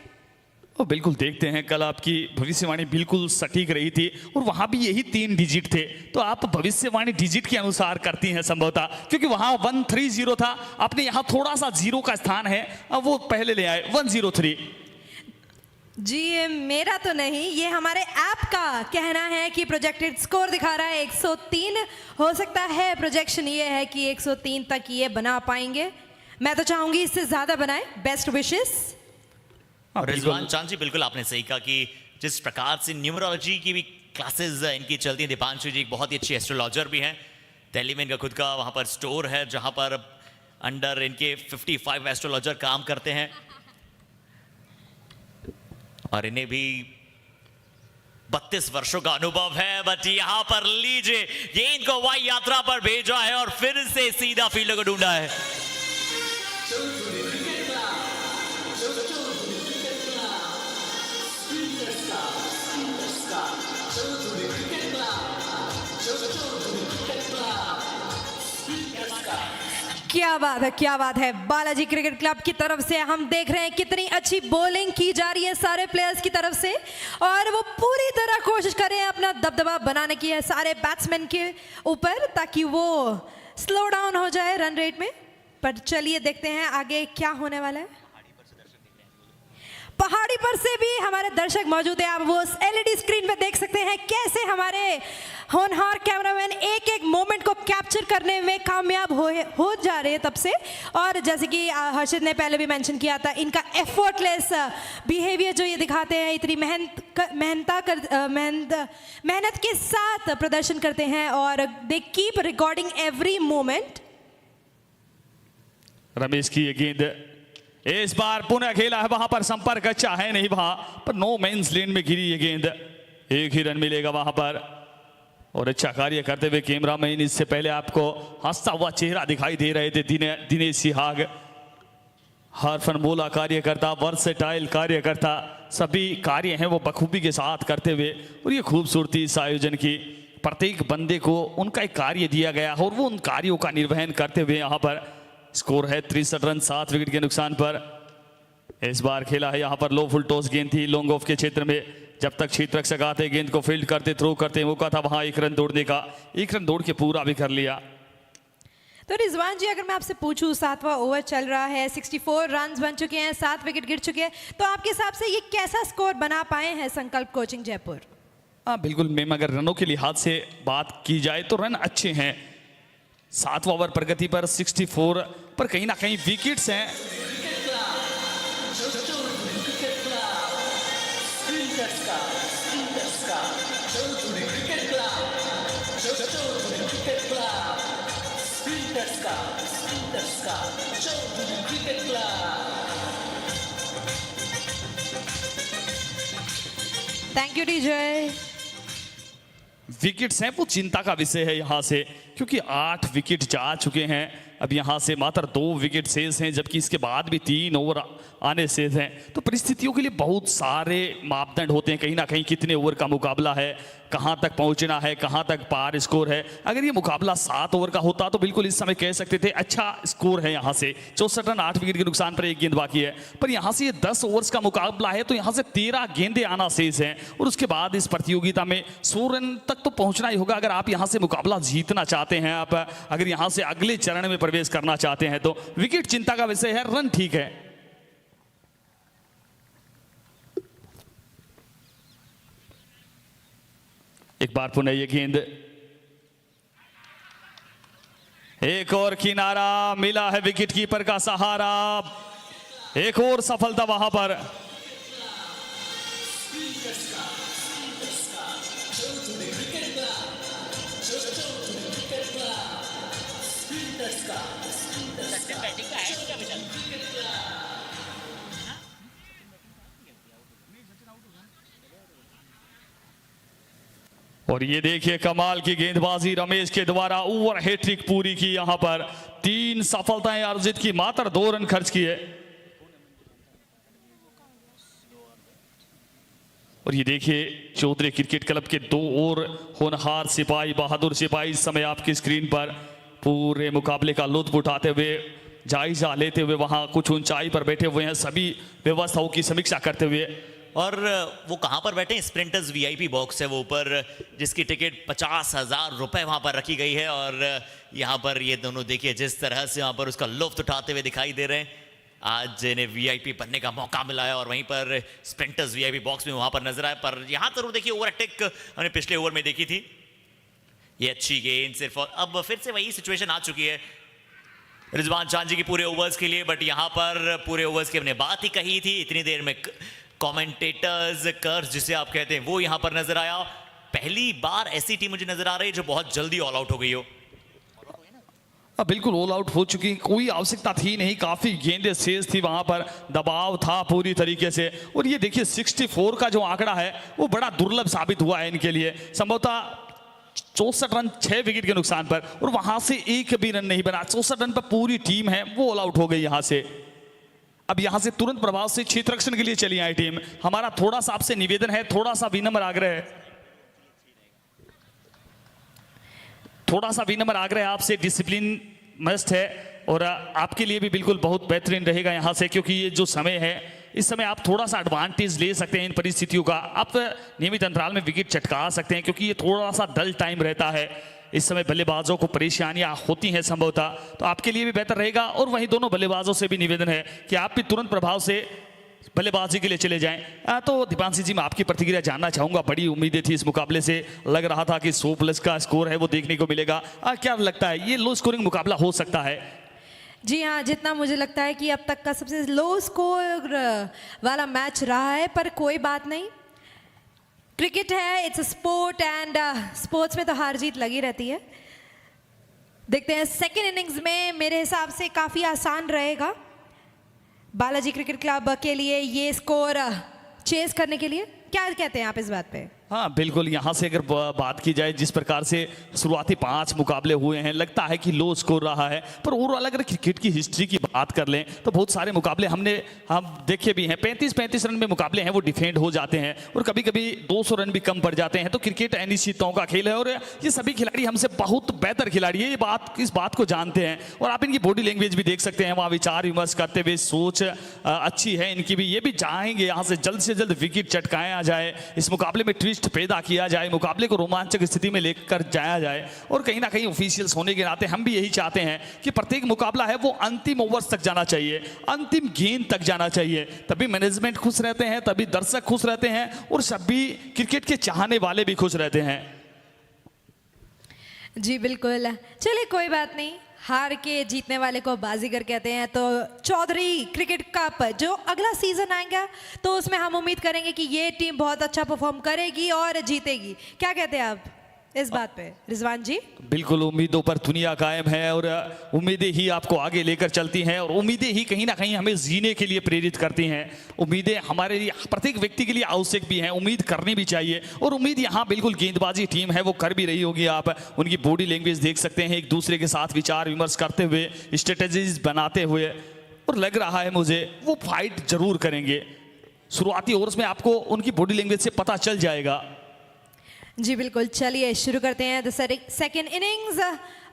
और बिल्कुल देखते हैं, कल आपकी भविष्यवाणी बिल्कुल सटीक रही थी और वहां भी यही 3 डिजिट थे, तो आप भविष्यवाणी डिजिट के अनुसार करती हैं संभवतः, क्योंकि वहां 130 था, आपने यहाँ थोड़ा सा 0 का स्थान है, अब वो पहले ले आए 103। जी ये मेरा तो नहीं, ये हमारे ऐप का कहना है कि प्रोजेक्टेड स्कोर दिखा रहा है 103। हो सकता है प्रोजेक्शन ये है कि 103 तक ये बना पाएंगे, मैं तो चाहूंगी इससे ज्यादा बनाए। Best wishes. रिजवान चांद जी, बिल्कुल आपने सही कहा कि जिस प्रकार से न्यूमरोलॉजी की भी क्लासेस इनकी चलती हैं, दीपांशु जी एक बहुत ही अच्छी एस्ट्रोलॉजर भी हैं, दिल्ली में इनका खुद का वहाँ पर स्टोर है जहाँ पर अंडर इनके 55 एस्ट्रोलॉजर काम करते हैं और इन्हें भी 32 वर्षों का अनुभव है। बट यहाँ पर लीजिए, ये इनको वाई यात्रा पर भेजा है और फिर से सीधा फील्ड को ढूंढा है। क्या बात है, क्या बात है। बालाजी क्रिकेट क्लब की तरफ से हम देख रहे हैं कितनी अच्छी बॉलिंग की जा रही है सारे प्लेयर्स की तरफ से, और वो पूरी तरह कोशिश कर रहे हैं अपना दबदबा बनाने की है सारे बैट्समैन के ऊपर, ताकि वो स्लो डाउन हो जाए रन रेट में। पर चलिए देखते हैं आगे क्या होने वाला है। पहाड़ी पर से भी हमारे दर्शक मौजूद है, आप वो एलईडी स्क्रीन पे देख सकते हैं कैसे हमारे होनहार कैमरामैन एक एक मोमेंट को कैप्चर करने में कामयाब हो जा रहे हैं तब से। और जैसे कि हर्षित ने पहले भी मेंशन किया था, इनका एफर्टलेस बिहेवियर जो ये दिखाते हैं, इतनी मेहनत के साथ प्रदर्शन करते हैं और they keep recording every moment. Ramesh की ये गेंद इस बार पुनः खेला है, वहां पर संपर्क अच्छा है नहीं, वहां पर नो मेंस लेन में गिरी ये गेंद, एक ही रन मिलेगा वहां पर। और अच्छा कार्य करते हुए कैमरामैन, इससे पहले आपको हंसता हुआ चेहरा दिखाई दे रहे थे दिनेश सिहाग, हर फनमूला कार्यकर्ता, वर्सेटाइल कार्यकर्ता, सभी कार्य हैं वो बखूबी के साथ करते हुए। और ये खूबसूरती इस आयोजन की, प्रत्येक बंदे को उनका एक कार्य दिया गया और वो उन कार्यों का निर्वहन करते हुए यहाँ पर स्कोर है 63 रन 7 विकेट के नुकसान पर। इस बार खेला है यहाँ पर लो फुल टॉस गेंद थी लॉन्ग ऑफ के क्षेत्र में, जब तक क्षेत्र रक्षक आते गेंद को फील्ड करते थ्रो करते मौका था वहां 1 रन दौड़ने का, 1 रन दौड़ के पूरा भी कर लिया। तो रिजवान जी, अगर मैं आपसे पूछूं, 7वां ओवर चल रहा है, 64 रन बन चुके हैं, 7 विकेट गिर चुके हैं, तो आपके हिसाब से ये कैसा स्कोर बना पाए हैं संकल्प कोचिंग जयपुर? हाँ बिल्कुल मैम, अगर रनों के लिहाज से बात की जाए तो रन अच्छे हैं। 7वां ओवर प्रगति पर 64 पर कहीं ना कहीं विकेट्स हैं। Thank you DJ. विकेट्स हैं वो चिंता का विषय है यहाँ से, क्योंकि 8 विकेट जा चुके हैं, अब यहाँ से मात्र 2 विकेट शेष हैं, जबकि इसके बाद भी 3 ओवर आने शेष हैं। तो परिस्थितियों के लिए बहुत सारे मापदंड होते हैं, कहीं ना कहीं कितने ओवर का मुकाबला है, कहाँ तक पहुँचना है, कहाँ तक पार स्कोर है। अगर ये मुकाबला 7 ओवर का होता तो बिल्कुल इस समय कह सकते थे अच्छा स्कोर है यहाँ से, 64 रन 8 विकेट के नुकसान पर 1 गेंद बाकी है। पर यहाँ से ये 10 ओवर्स का मुकाबला है, तो यहाँ से 13 गेंदें आना शेष हैं, और उसके बाद इस प्रतियोगिता में 100 रन तक तो पहुँचना ही होगा। अगर आप यहाँ से मुकाबला जीतना चाहते हैं, आप अगर यहाँ से अगले चरण में प्रवेश करना चाहते हैं, तो विकेट चिंता का विषय है, रन ठीक है। एक बार पुनः ये गेंद, एक और किनारा मिला है विकेट कीपर का सहारा, एक और सफलता वहां पर। और ये देखिए कमाल की गेंदबाजी रमेश के द्वारा, ओवर हैट्रिक पूरी की, यहां पर 3 सफलताएं अर्जित की, मात्र 2 रन खर्च किए। और ये देखिए चौधरी क्रिकेट क्लब के 2 और होनहार सिपाही, बहादुर सिपाही इस समय आपकी स्क्रीन पर पूरे मुकाबले का लुत्फ उठाते हुए, जायजा लेते हुए वहां कुछ ऊंचाई पर बैठे हुए हैं, सभी व्यवस्थाओं की समीक्षा करते हुए। और वो कहाँ पर बैठे हैं? स्प्रिंटर्स वीआईपी बॉक्स है वो ऊपर, जिसकी टिकट 50,000 रुपए वहाँ पर रखी गई है। और यहाँ पर ये दोनों देखिए जिस तरह से यहाँ पर उसका लुत्फ उठाते हुए दिखाई दे रहे हैं। आज इन्हें वीआईपी बनने का मौका मिला है और वहीं पर स्प्रिंटर्स वीआईपी बॉक्स में वहाँ पर नजर आए। पर यहाँ जरूर देखिए ओवर अटैक हमने पिछले ओवर में देखी थी, ये अच्छी गेंद सिर्फ, और अब फिर से वही सिचुएशन आ चुकी है रिजवान चांजी की पूरे ओवर्स के लिए। बट यहाँ पर पूरे ओवर्स की हमने बात ही कही थी, इतनी देर में कमेंटेटर्स कर्स जिसे आप कहते हैं वो यहाँ पर नजर आया। पहली बार ऐसी टीम मुझे नजर आ रही है जो बहुत जल्दी ऑल आउट हो गई हो। बिल्कुल ऑल आउट हो चुकी, कोई आवश्यकता थी नहीं, काफी गेंदें तेज थी, वहां पर दबाव था पूरी तरीके से। और ये देखिए 64 का जो आंकड़ा है वो बड़ा दुर्लभ साबित हुआ है इनके लिए। संभवतः 64 रन 6 विकेट के नुकसान पर, और वहां से एक भी रन नहीं बना। 64 रन पर पूरी टीम है वो ऑल आउट हो गई यहां से। अब यहां से तुरंत प्रभाव से क्षेत्र रक्षण के लिए चली आई टीम। हमारा थोड़ा सा आपसे निवेदन है, थोड़ा सा विनम्र आग्रह है, थोड़ा सा विनम्र आग्रह आपसे, डिसिप्लिन मस्ट है। और आपके लिए भी बिल्कुल बहुत बेहतरीन रहेगा यहाँ से, क्योंकि ये जो समय है इस समय आप थोड़ा सा एडवांटेज ले सकते हैं इन परिस्थितियों का। आप नियमित अंतराल में विकेट चटका सकते हैं, क्योंकि ये थोड़ा सा डल टाइम रहता है। इस समय बल्लेबाजों को परेशानियां होती हैं संभवतः, तो आपके लिए भी बेहतर रहेगा। और वहीं दोनों बल्लेबाजों से भी निवेदन है कि आप भी तुरंत प्रभाव से बल्लेबाजी के लिए चले जाएं। तो दीपांशी जी, मैं आपकी प्रतिक्रिया जानना चाहूंगा। बड़ी उम्मीदें थी इस मुकाबले से, लग रहा था कि 100+ का स्कोर है वो देखने को मिलेगा। क्या लगता है ये लो स्कोरिंग मुकाबला हो सकता है? जी हाँ, जितना मुझे लगता है कि अब तक का सबसे लो स्कोर वाला मैच रहा है, पर कोई बात नहीं, क्रिकेट है, it's a sport, and sports में तो हार जीत लगी रहती है। देखते हैं सेकेंड इनिंग्स में मेरे हिसाब से काफ़ी आसान रहेगा बालाजी क्रिकेट क्लब के लिए ये स्कोर चेस करने के लिए। क्या कहते हैं आप इस बात पे? हाँ बिल्कुल, यहाँ से अगर बात की जाए जिस प्रकार से शुरुआती 5 मुकाबले हुए हैं, लगता है कि लो स्कोर रहा है। पर ओवरऑल अगर क्रिकेट की हिस्ट्री की बात कर लें तो बहुत सारे मुकाबले हम देखे भी हैं। 35-35 रन में मुकाबले हैं वो डिफेंड हो जाते हैं, और कभी कभी 200 रन भी कम पड़ जाते हैं। तो क्रिकेट अनिश्चितताओं का खेल है, और ये सभी खिलाड़ी हमसे बहुत बेहतर खिलाड़ी है, इस बात को जानते हैं। और आप इनकी बॉडी लैंग्वेज भी देख सकते हैं, वहाँ विचार विमर्श करते हुए, सोच अच्छी है इनकी भी। ये भी चाहेंगे यहाँ से जल्द विकेट चटकाया जाए, इस मुकाबले में ट्विस्ट पैदा किया जाए, मुकाबले को रोमांचक स्थिति में लेकर जाया जाए। और कहीं ना कहीं ऑफिशियल्स होने के नाते हम भी यही चाहते हैं कि प्रत्येक मुकाबला है वो अंतिम ओवर्स तक जाना चाहिए, अंतिम गेंद तक जाना चाहिए। तभी मैनेजमेंट खुश रहते हैं, तभी दर्शक खुश रहते हैं, और सभी क्रिकेट के चाहने वाले भी खुश रहते हैं। जी बिल्कुल, चलिए कोई बात नहीं, हार के जीतने वाले को बाजीगर कहते हैं। तो चौधरी क्रिकेट कप जो अगला सीजन आएगा तो उसमें हम उम्मीद करेंगे कि ये टीम बहुत अच्छा परफॉर्म करेगी और जीतेगी। क्या कहते हैं आप इस बात पे रिजवान जी? बिल्कुल, उम्मीदों पर दुनिया कायम है, और उम्मीदें ही आपको आगे लेकर चलती हैं, और उम्मीदें ही कहीं ना कहीं हमें जीने के लिए प्रेरित करती हैं। उम्मीदें हमारे लिए, प्रत्येक व्यक्ति के लिए आवश्यक भी हैं, उम्मीद करनी भी चाहिए। और उम्मीद यहाँ बिल्कुल गेंदबाजी टीम है वो कर भी रही होगी। आप उनकी बॉडी लैंग्वेज देख सकते हैं, एक दूसरे के साथ विचार विमर्श करते हुए, स्ट्रेटेजीज बनाते हुए, और लग रहा है मुझे वो फाइट जरूर करेंगे। शुरुआती ओवर्स में आपको उनकी बॉडी लैंग्वेज से पता चल जाएगा। जी बिल्कुल, चलिए शुरू करते हैं the second innings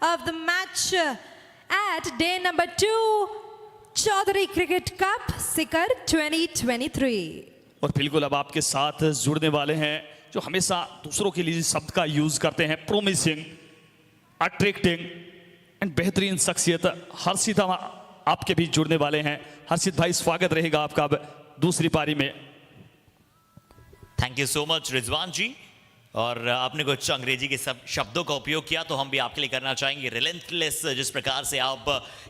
of the match at day number 2 Chaudhary cricket cup Sikar 2023। और बिल्कुल अब आपके साथ जुड़ने वाले हैं जो हमेशा दूसरों के लिए शब्द का यूज करते हैं, प्रोमिसिंग, अट्रैक्टिंग एंड बेहतरीन शख्सियत, हर्षित आपके भी जुड़ने वाले हैं। हर्षित भाई, स्वागत रहेगा आपका अब दूसरी पारी में। Thank you so much Rizwan ji. और आपने कुछ अंग्रेजी के सब शब्दों का उपयोग किया तो हम भी आपके लिए करना चाहेंगे। रिलेंटलेस, जिस प्रकार से आप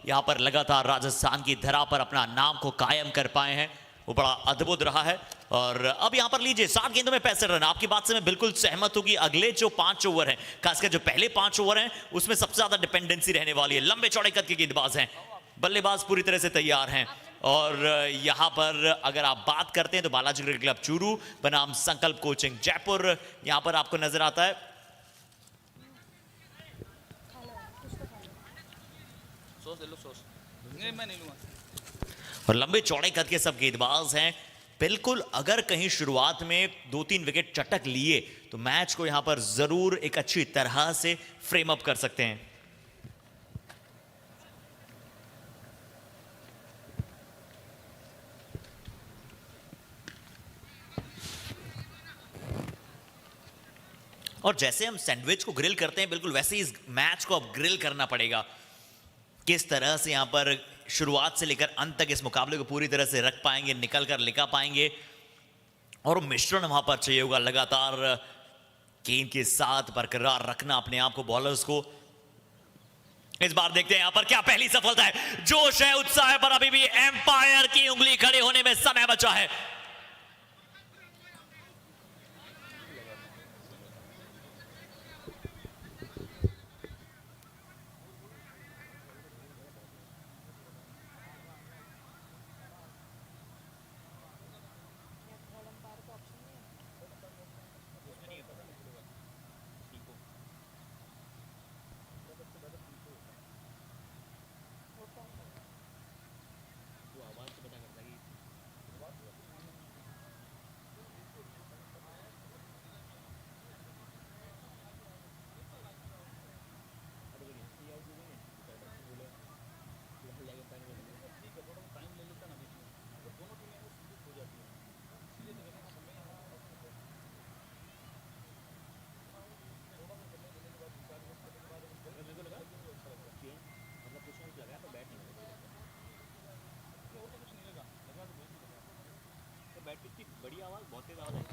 यहाँ पर लगातार राजस्थान की धरा पर अपना नाम को कायम कर पाए हैं वो बड़ा अद्भुत रहा है। और अब यहाँ पर लीजिए 60 गेंदों में 65 रन। आपकी बात से मैं बिल्कुल सहमत हूँ कि अगले जो 5 ओवर हैं, खासकर जो पहले 5 ओवर हैं उसमें सबसे ज्यादा डिपेंडेंसी रहने वाली है। लंबे चौड़े कद के गेंदबाज हैं, बल्लेबाज पूरी तरह से तैयार हैं। और यहाँ पर अगर आप बात करते हैं तो बालाजी क्रिकेट क्लब चूरू बनाम संकल्प कोचिंग जयपुर यहाँ पर आपको नजर आता है। और लंबे चौड़े कद के सब गेंदबाज हैं। बिल्कुल, अगर कहीं शुरुआत में 2-3 विकेट चटक लिए तो मैच को यहाँ पर जरूर एक अच्छी तरह से फ्रेम अप कर सकते हैं। और जैसे हम सैंडविच को ग्रिल करते हैं, बिल्कुल वैसे ही इस मैच को अब ग्रिल करना पड़ेगा। किस तरह से यहाँ पर शुरुआत से लेकर अंत तक इस मुकाबले को पूरी तरह से रख पाएंगे, निकल कर लिखा पाएंगे, और वो मिश्रण वहां पर चाहिए होगा लगातार गेंद के साथ बरकरार रखना अपने आप को, बॉलर्स को। इस बार देखते हैं यहां पर क्या पहली सफलता है। जोश है, उत्साह है, पर अभी भी एम्पायर की उंगली खड़े होने में समय बचा है। बड़ी आवाज बहुत तेज आवाज है।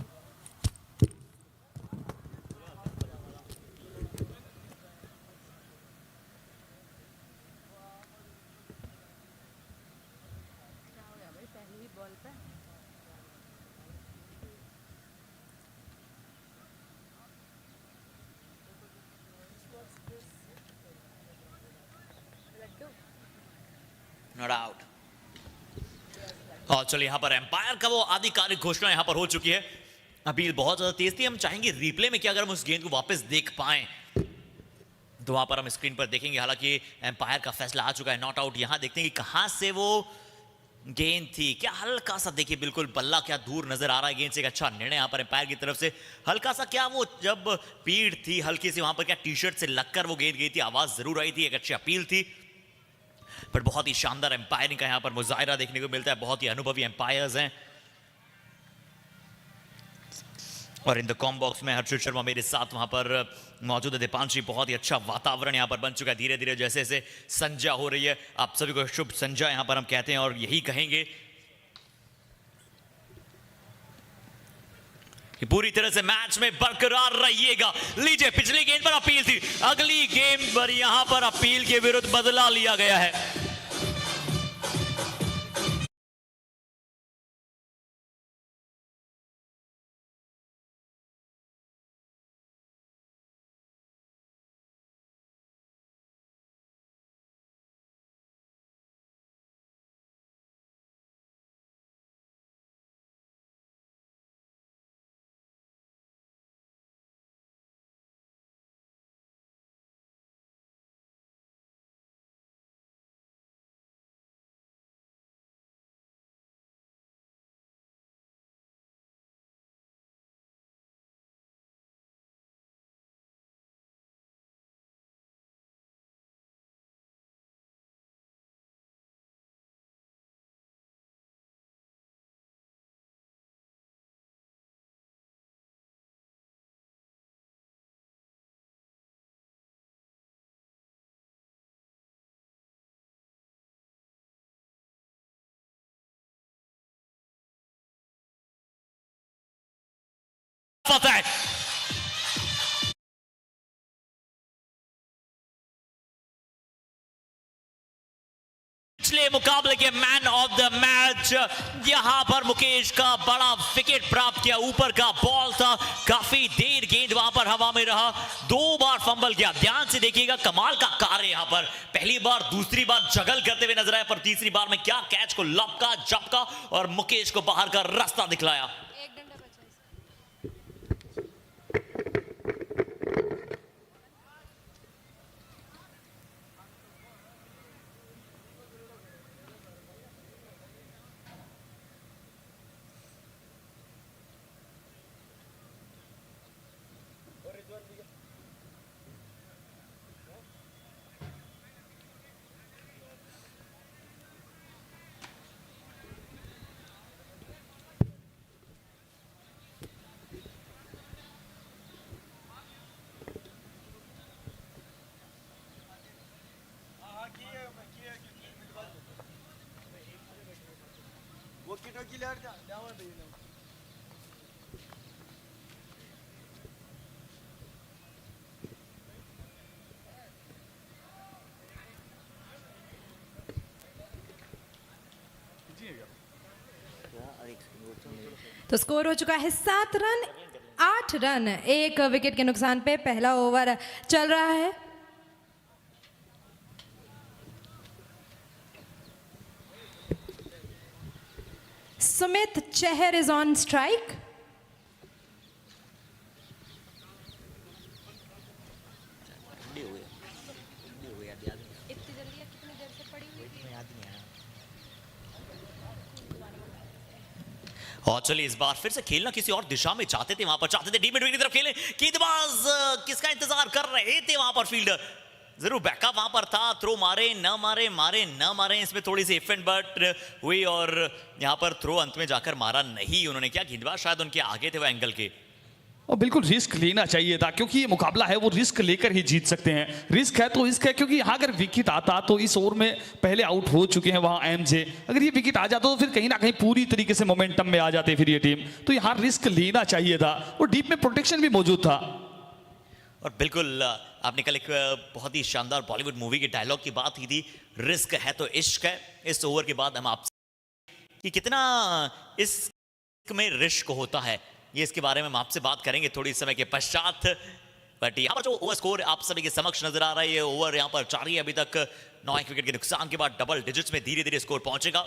पहली बॉल पे नॉट आउट। और चलिए यहाँ पर एम्पायर का वो आधिकारिक घोषणा यहाँ पर हो चुकी है। अपील बहुत ज्यादा तेज थी। हम चाहेंगे रिप्ले में कि अगर हम उस गेंद को वापस देख पाएं तो वहां पर हम स्क्रीन पर देखेंगे। हालांकि एम्पायर का फैसला आ चुका है, नॉट आउट। यहां देखते हैं कि कहां से वो गेंद थी। क्या हल्का सा देखिए, बिल्कुल बल्ला क्या दूर नजर आ रहा है गेंद से। एक अच्छा निर्णय यहाँ पर एम्पायर की तरफ से। हल्का सा क्या वो जब पीठ थी हल्की सी वहां पर, क्या टी शर्ट से लगकर वो गेंद गई थी, आवाज जरूर आई थी, एक अच्छी अपील थी। पर बहुत ही शानदार एम्पायरिंग का यहाँ पर मुजाहिरा देखने को मिलता है। बहुत ही अनुभवी एम्पायर्स हैं। और इन द कॉम बॉक्स में हर्षित शर्मा मेरे साथ वहां पर मौजूद है। दीपांशी, बहुत ही अच्छा वातावरण यहाँ पर बन चुका है। धीरे धीरे जैसे जैसे संध्या हो रही है, आप सभी को शुभ संध्या यहाँ पर हम कहते हैं और यही कहेंगे कि पूरी तरह से मैच में बरकरार रहिएगा। लीजिए, पिछली गेंद पर अपील थी, अगली गेंद पर यहां पर अपील के विरुद्ध बदला लिया गया है। फतेह पिछले मुकाबले के मैन ऑफ द मैच यहां पर मुकेश का बड़ा विकेट प्राप्त किया। ऊपर का बॉल था, काफी देर गेंद वहां पर हवा में रहा, 2 बार फंबल किया। ध्यान से देखिएगा, कमाल का कार्य यहां पर। पहली बार, दूसरी बार जगल करते हुए नजर आया, पर तीसरी बार में क्या कैच को लपका झपका और मुकेश को बाहर का रास्ता दिखलाया। तो स्कोर हो चुका है 7 रन 8 रन, 1 विकेट के नुकसान पे पहला ओवर चल रहा है। Sumit Chahar is on strike. और चलिए इस बार फिर से खेलना किसी और दिशा में चाहते थे, वहां पर चाहते थे डी मिड की तरफ खेले, गेंदबाज किसका इंतजार कर रहे थे वहां पर फील्डर, जरूर बैकअप वहां पर था, थ्रो मारे न मारे, मारे न मारे, इसमें थोड़ी सी इफ एंड बट हुई और यहां पर थ्रो अंत में जाकर मारा नहीं उन्होंने। क्या गेंदबाज शायद उनके आगे थे वो एंगल के, और बिल्कुल रिस्क लेना चाहिए था क्योंकि ये मुकाबला है वो रिस्क लेकर ही जीत सकते हैं। रिस्क है तो रिस्क है, क्योंकि यहाँ अगर विकेट आता तो इस ओवर में पहले आउट हो चुके हैं वहाँ एमजे, अगर ये विकेट आ जाता तो फिर कहीं ना कहीं पूरी तरीके से मोमेंटम में आ जाते फिर ये टीम, तो यहाँ रिस्क लेना चाहिए था और डीप में प्रोटेक्शन भी मौजूद था। और बिल्कुल आपने कल एक बहुत ही शानदार बॉलीवुड मूवी के डायलॉग की बात की थी, रिस्क है तो इश्क है। इस ओवर के बाद हम आपसे कि कितना इस में रिस्क होता है ये इसके बारे में हम आपसे बात करेंगे थोड़ी समय के पश्चात। बट यहाँ पर जो ओवर स्कोर आप सभी के समक्ष नजर आ रहा है, ये ओवर यहाँ पर जारी है अभी तक। 9 विकेट के नुकसान के बाद डबल डिजिट्स में धीरे धीरे स्कोर पहुंचेगा।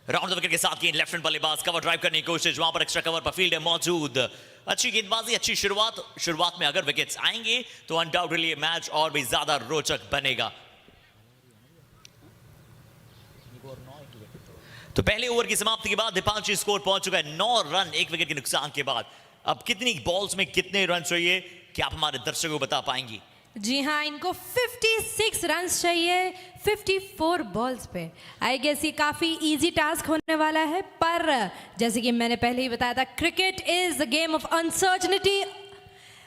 राउंड द विकेट के साथ गेंद लेफ्ट हैंड बल्लेबाज कवर ड्राइव करने की कोशिश, वहां पर एक्स्ट्रा कवर पर फील्ड है मौजूद। अच्छी गेंदबाजी, अच्छी शुरुआत में अगर विकेट्स आएंगे तो अनडाउटेडली मैच और भी ज्यादा रोचक बनेगा। तो पहले ओवर की समाप्ति के बाद दीपांशी स्कोर पहुंच चुका है 9 रन 1 विकेट के नुकसान के बाद। अब कितनी बॉल्स में कितने रन चाहिए क्या आप हमारे दर्शकों को बता पाएंगी? जी हाँ, इनको 56 रन चाहिए 54 बॉल्स पे। आई गेस ये काफ़ी इजी टास्क होने वाला है, पर जैसे कि मैंने पहले ही बताया था, cricket is a game of uncertainty.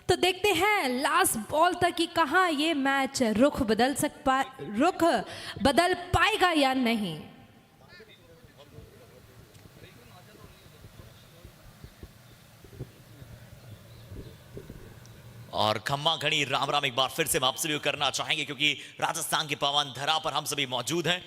तो देखते हैं लास्ट बॉल तक कि कहाँ ये मैच रुख बदल पाएगा या नहीं। और खम्मा घड़ी राम राम एक बार फिर से वापसी भी करना चाहेंगे क्योंकि राजस्थान की पावन धरा पर हम सभी मौजूद हैं।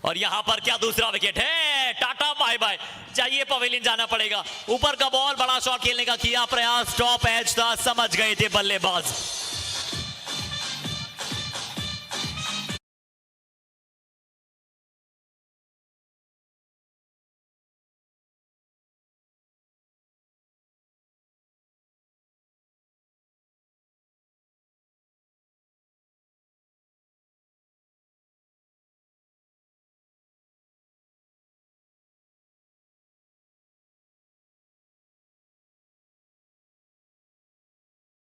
और यहां पर क्या दूसरा विकेट है, टाटा बाय बाय, चाहिए पवेलियन जाना पड़ेगा। ऊपर का बॉल, बड़ा शॉट खेलने का किया प्रयास, टॉप एज था, समझ गए थे बल्लेबाज।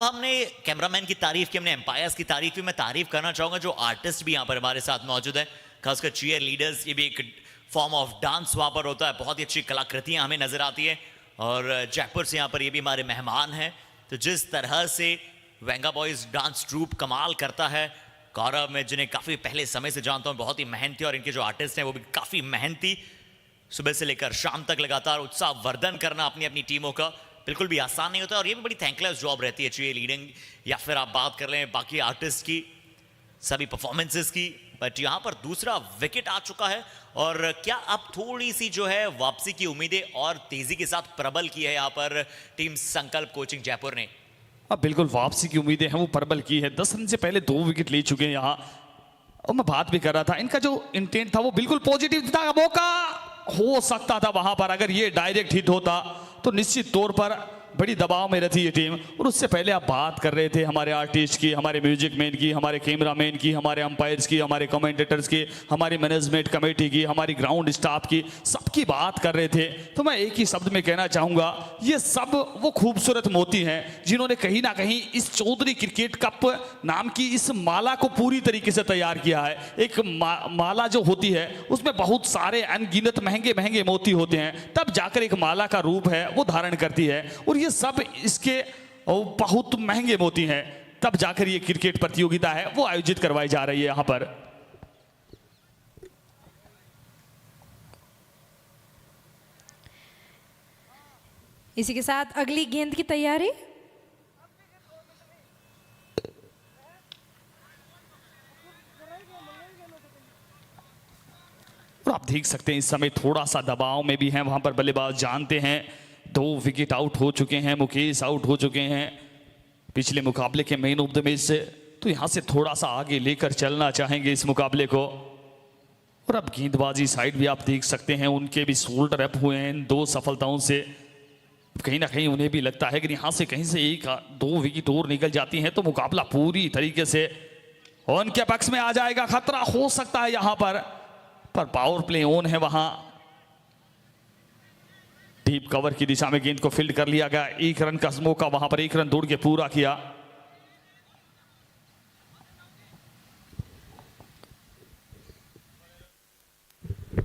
हमने कैमरामैन की तारीफ की, हमने एम्पायर्स की तारीफ की, मैं तारीफ करना चाहूंगा जो आर्टिस्ट भी यहाँ पर हमारे साथ मौजूद है, खासकर चीयर लीडर्स। ये भी एक फॉर्म ऑफ डांस वहाँ पर होता है, बहुत ही अच्छी कलाकृतियाँ हमें नजर आती है। और जयपुर से यहाँ पर ये भी हमारे मेहमान हैं। तो जिस तरह से वेंगा बॉयज डांस ट्रूप कमाल करता है, गौरव मैं जिन्हें काफ़ी पहले समय से जानता हूँ, बहुत ही मेहनती, और इनके जो आर्टिस्ट हैं वो भी काफ़ी मेहनती, सुबह से लेकर शाम तक लगातार उत्साह वर्धन करना अपनी अपनी टीमों का बिल्कुल भी आसान नहीं होता। और ये भी बड़ी थैंकलेस जॉब रहती है, चीयर लीडिंग या फिर आप बात कर लें बाकी आर्टिस्ट की, सभी परफॉर्मेंसेस की। बट यहाँ पर दूसरा विकेट आ चुका है और क्या अब थोड़ी सी जो है वापसी की उम्मीदें और तेजी के साथ प्रबल की है यहाँ पर टीम संकल्प कोचिंग जयपुर ने। अब बिल्कुल वापसी की उम्मीदें हैं वो प्रबल की है। 10 रन से पहले 2 विकेट ले चुके हैं यहाँ। और मैं बात भी कर रहा था, इनका जो इंटेंट था वो बिल्कुल पॉजिटिव था। मौका हो सकता था वहां पर, अगर ये डायरेक्ट हिट होता तो निश्चित तौर पर बड़ी दबाव में रहती है टीम। और उससे पहले आप बात कर रहे थे हमारे आर्टिस्ट की, हमारे म्यूजिक मैन की, हमारे कैमरामैन की, हमारे अंपायर्स की, हमारे कमेंटेटर्स की, हमारी मैनेजमेंट कमेटी की, हमारी ग्राउंड स्टाफ की, सबकी बात कर रहे थे। तो मैं एक ही शब्द में कहना चाहूँगा, ये सब वो खूबसूरत मोती हैं जिन्होंने कहीं ना कहीं इस चौधरी क्रिकेट कप नाम की इस माला को पूरी तरीके से तैयार किया है। एक माला जो होती है उसमें बहुत सारे अनगिनत महंगे महंगे मोती होते हैं, तब जाकर एक माला का रूप है वो धारण करती है। और ये सब इसके बहुत महंगे मोती हैं, तब जाकर ये क्रिकेट प्रतियोगिता है वो आयोजित करवाई जा रही है यहाँ पर। इसी के साथ अगली गेंद की तैयारी। और आप देख सकते हैं इस समय थोड़ा सा दबाव में भी हैं वहां पर बल्लेबाज, जानते हैं 2 विकेट आउट हो चुके हैं, मुकेश आउट हो चुके हैं पिछले मुकाबले के मैन ऑफ द मैच से, तो यहां से थोड़ा सा आगे लेकर चलना चाहेंगे इस मुकाबले को। और अब गेंदबाजी साइड भी आप देख सकते हैं उनके भी शोल्डर अप हुए हैं इन 2 सफलताओं से। कहीं ना कहीं उन्हें भी लगता है कि यहां से कहीं से 1-2 विकेट और निकल जाती हैं तो मुकाबला पूरी तरीके से उनके पक्ष में आ जाएगा। खतरा हो सकता है यहां पर पावर प्ले ऑन है वहां। डीप कवर की दिशा में गेंद को फील्ड कर लिया गया, 1 रन का मौका वहां पर 1 रन दौड़ के पूरा किया।